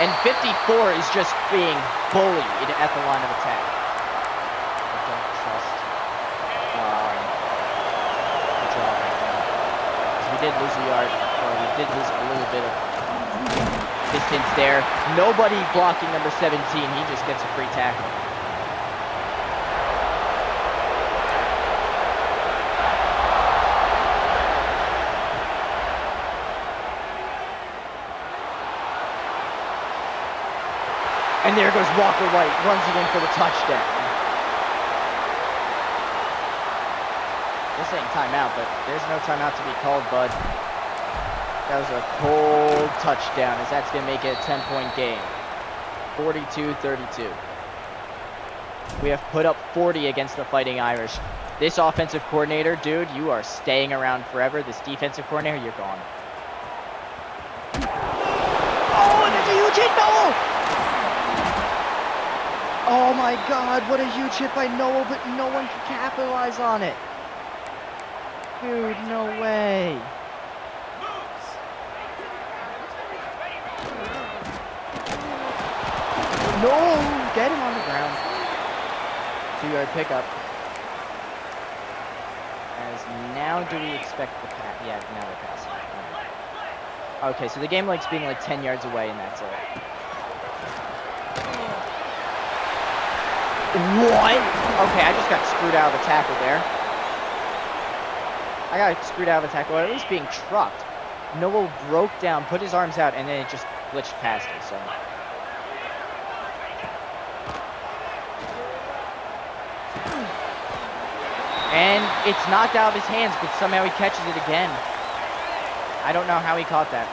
And 54 is just being bullied at the line of attack. I don't trust the draw right now. Because we did lose a yard, or we did lose a little bit of distance there. Nobody blocking number 17. He just gets a free tackle. And there goes Walker White, runs it in for the touchdown. This ain't timeout, but there's no timeout to be called, bud. That was a cold touchdown, as that's going to make it a 10-point game. 42-32. We have put up 40 against the Fighting Irish. This offensive coordinator, dude, you are staying around forever. This defensive coordinator, you're gone. Oh, and there's a huge hit, Noel! Oh my God, what a huge hit by Noel, but no one can capitalize on it. Dude, no way. No, get him on the ground. 2-yard pickup. As now do we expect the pass? Yeah, now they're passing. Right. Okay, so the game likes being like 10 yards away, and that's it. What? Okay, I just got screwed out of a tackle there. I got screwed out of a tackle, or at least being trucked. Noel broke down, put his arms out, and then it just glitched past it, so. And it's knocked out of his hands, but somehow he catches it again. I don't know how he caught that.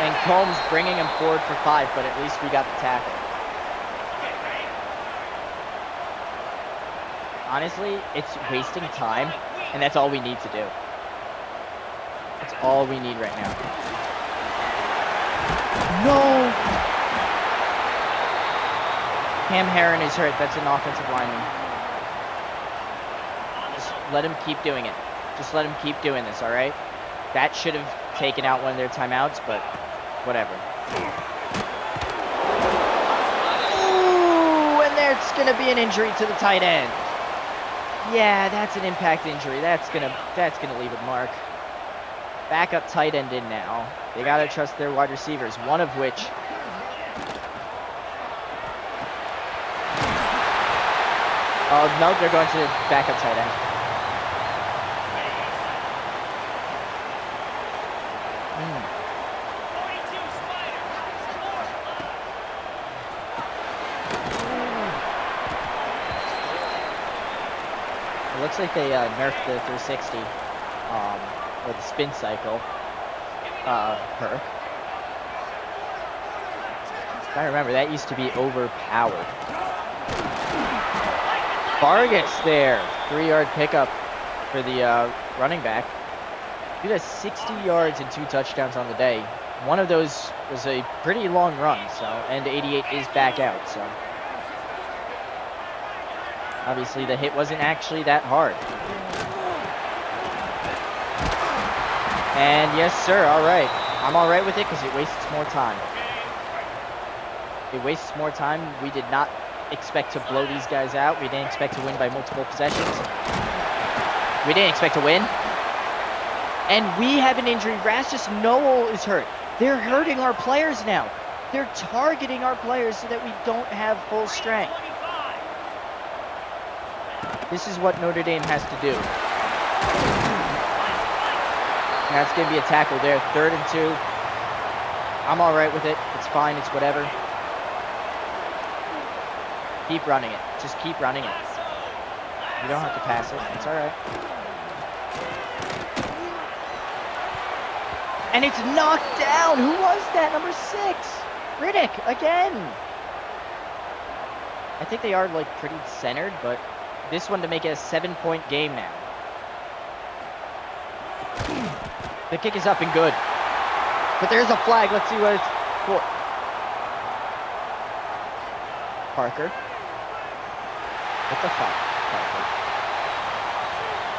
And Combs bringing him forward for 5, but at least we got the tackle. Honestly, it's wasting time, and that's all we need to do. That's all we need right now. No! Cam Herron is hurt. That's an offensive lineman. Just let him keep doing it. Just let him keep doing this, all right? That should have taken out one of their timeouts, but whatever. Ooh, and there's going to be an injury to the tight end. Yeah, that's an impact injury. That's gonna leave a mark. Backup tight end in now. They gotta trust their wide receivers, one of which. Oh no, they're going to backup tight end. It looks like they nerfed the 360, or the spin cycle perk. I remember that used to be overpowered. Vargas there, 3-yard pickup for the running back. He has 60 yards and 2 touchdowns on the day. One of those was a pretty long run, so, and 88 is back out, so. Obviously, the hit wasn't actually that hard. And yes, sir, all right. I'm all right with it because it wastes more time. It wastes more time. We did not expect to blow these guys out. We didn't expect to win by multiple possessions. We didn't expect to win. And we have an injury. Rastus Noel is hurt. They're hurting our players now. They're targeting our players so that we don't have full strength. This is what Notre Dame has to do. Now it's going to be a tackle there. 3rd and 2. I'm all right with it. It's fine. It's whatever. Keep running it. Just keep running it. You don't have to pass it. It's all right. And it's knocked down. Who was that? Number 6. Riddick again. I think they are like pretty centered, but this one to make it a 7-point game now. The kick is up and good. But there's a flag. Let's see what it's for. Parker. What the fuck, Parker?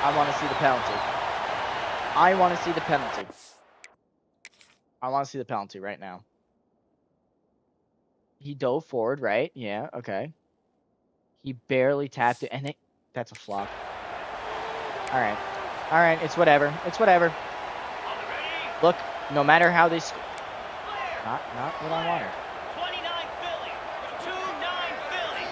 I want to see the penalty. I want to see the penalty. I want to see the penalty right now. He dove forward, right? Yeah, okay. He barely tapped it, and that's a flop. All right. All right, it's whatever. It's whatever. Look, no matter how they score. Not what I wanted. 29 Philly. 2-9 Philly.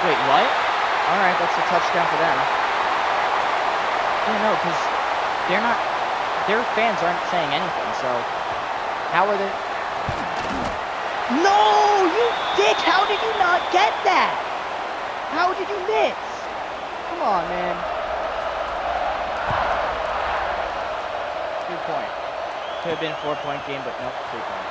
Wait, what? All right, that's a touchdown for them. Yeah, no, because their fans aren't saying anything, so how are they? No, you dick! How did you not get that? How did you miss? Come on, man. 3-point. Could have been a 4-point game, but nope, 3-point.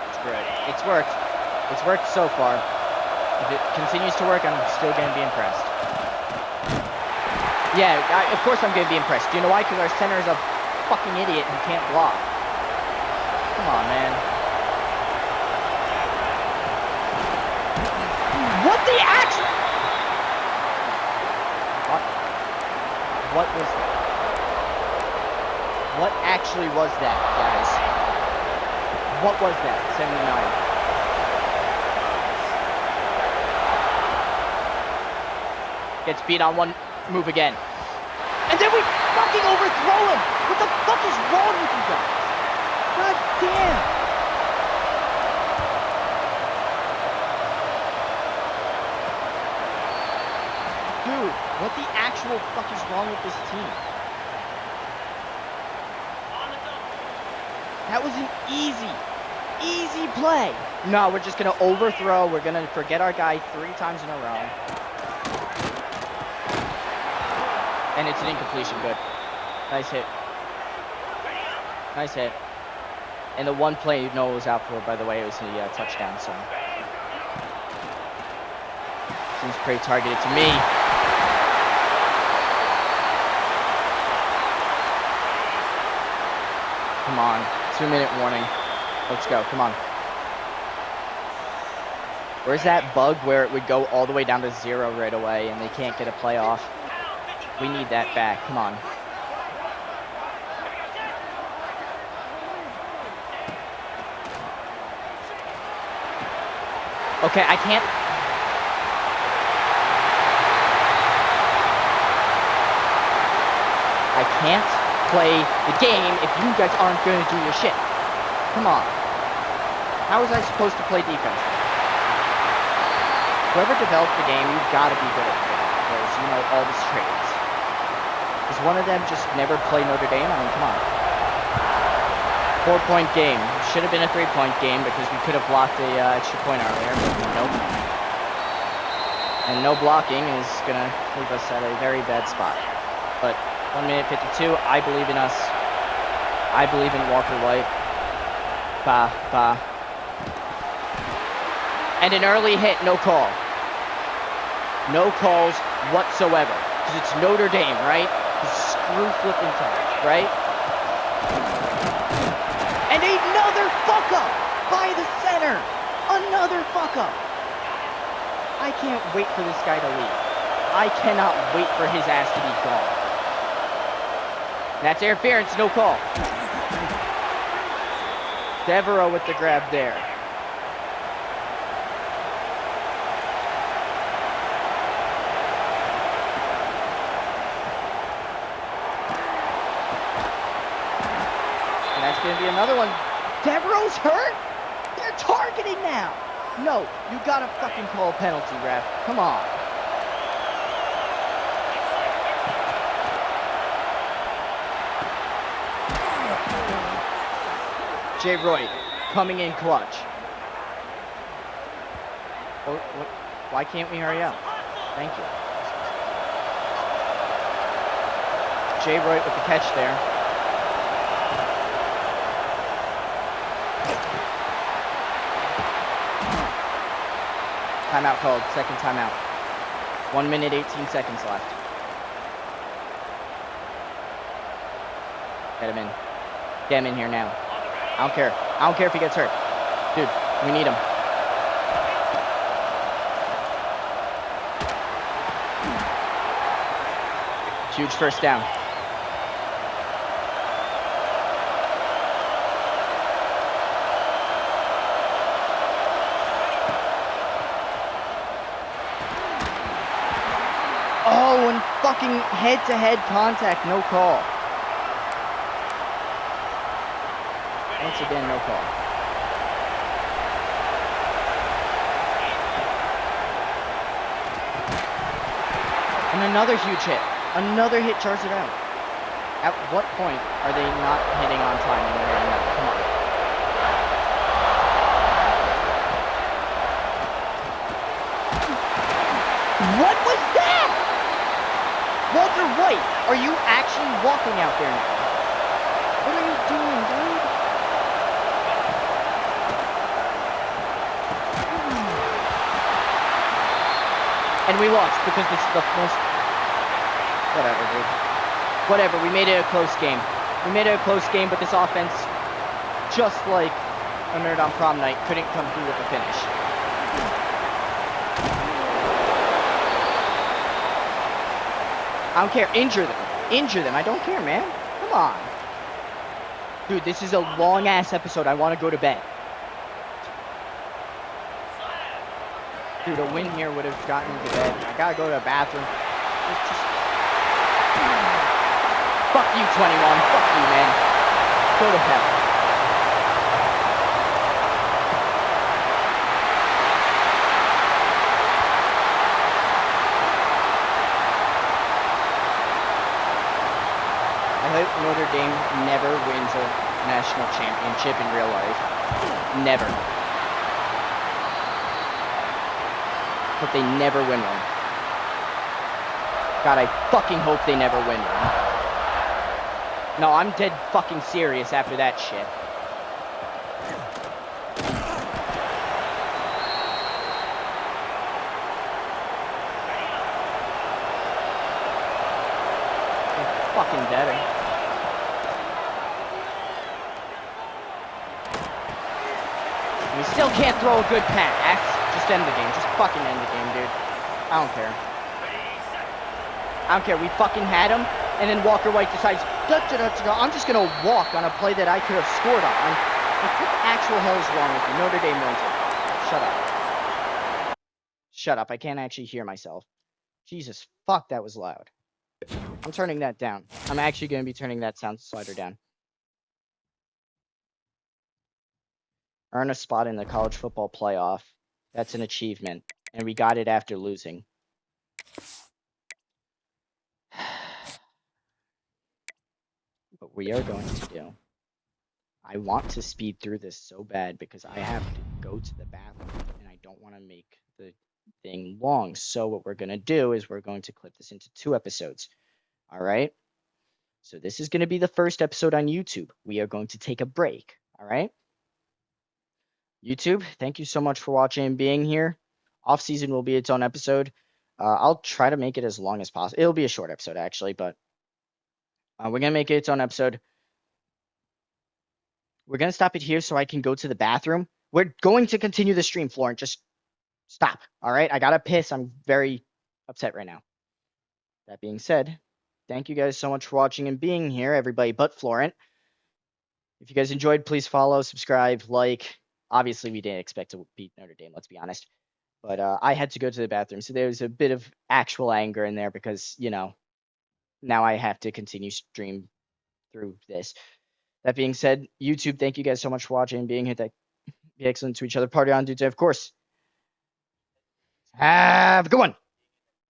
It's great. It's worked. It's worked so far. If it continues to work, I'm still going to be impressed. Yeah, of course I'm going to be impressed. Do you know why? Because our center is a fucking idiot and can't block. Come on, man. What the action? What was that? What actually was that, guys? What was that? 79. Gets beat on one move again. And then we fucking overthrow him. What the fuck is wrong with you guys? God damn. Dude, what the actual fuck is wrong with this team? That was an easy play. No, we're just going to overthrow. We're going to forget our guy 3 times in a row. And it's an incompletion. Good. Nice hit. Nice hit. And the one play Noah was out for, by the way, it was a touchdown. So seems pretty targeted to me. Come on. 2-minute warning. Let's go. Come on. Where's that bug where it would go all the way down to 0 right away and they can't get a play off? We need that back. Come on. Okay, I can't. I can't play the game if you guys aren't going to do your shit. Come on. How was I supposed to play defense? Whoever developed the game, you've got to be good at the game because you know all the trades. Does one of them just never play Notre Dame? I mean, come on. 4-point game. Should have been a 3-point game because we could have blocked a extra point earlier, but nope. And no blocking is going to leave us at a very bad spot. But 1 minute 52, I believe in us. I believe in Walker White. Bah. And an early hit, no call. No calls whatsoever. Because it's Notre Dame, right? Screw Flippin right? And another fuck up by the center. Another fuck up. I can't wait for this guy to leave. I cannot wait for his ass to be gone. That's interference, no call. Devereaux with the grab there. And that's going to be another one. Devereaux's hurt? They're targeting now. No, you got to fucking call a penalty, ref. Come on. Jay Roy coming in clutch. Why can't we hurry up? Thank you. Jay Roy with the catch there. Timeout called. Second timeout. 1 minute, 18 seconds left. Get him in. Get him in here now. I don't care. I don't care if he gets hurt. Dude, we need him. Huge first down. Oh, and fucking head-to-head contact, no call. Once again, no call. And another huge hit. Another hit charges it out. At what point are they not hitting on time and they're hitting out? Come on. What was that? Walter White, are you actually walking out there now? What are you doing, dude? And we lost because this is the most... Whatever, dude. Whatever, we made it a close game. We made it a close game, but this offense, just like a Nerd on Prom Night, couldn't come through with the finish. I don't care. Injure them. Injure them. I don't care, man. Come on. Dude, this is a long-ass episode. I want to go to bed. Dude, a win here would have gotten me to bed. I gotta go to the bathroom. Just fuck you, 21. Fuck you, man. Go to hell. I hope Notre Dame never wins a national championship in real life. Never. But they never win one. God, I fucking hope they never win one. No, I'm dead fucking serious after that shit. They're fucking better. We still can't throw a good pass. Just end the game. Just fucking end the game, dude. I don't care. I don't care. We fucking had him, and then Walker White decides, I'm just gonna walk on a play that I could have scored on. Like, what the actual hell is wrong with you? Notre Dame wins it. Shut up. Shut up. I can't actually hear myself. Jesus, fuck, that was loud. I'm turning that down. I'm actually gonna be turning that sound slider down. Earn a spot in the college football playoff. That's an achievement. And we got it after losing. What we are going to do. I want to speed through this so bad because I have to go to the bathroom and I don't want to make the thing long. So what we're going to do is we're going to clip this into 2 episodes. All right? So this is going to be the first episode on YouTube. We are going to take a break. All right? YouTube, thank you so much for watching and being here. Off season will be its own episode. I'll try to make it as long as possible. It'll be a short episode, actually, but we're going to make it its own episode. We're going to stop it here so I can go to the bathroom. We're going to continue the stream, Florent. Just stop, all right? I got to piss. I'm very upset right now. That being said, thank you guys so much for watching and being here, everybody but Florent. If you guys enjoyed, please follow, subscribe, like. Obviously, we didn't expect to beat Notre Dame, let's be honest. But I had to go to the bathroom, so there was a bit of actual anger in there because, now I have to continue stream through this. That being said, YouTube, thank you guys so much for watching and being here. Be excellent to each other. Party on, dudes, of course. Have a good one.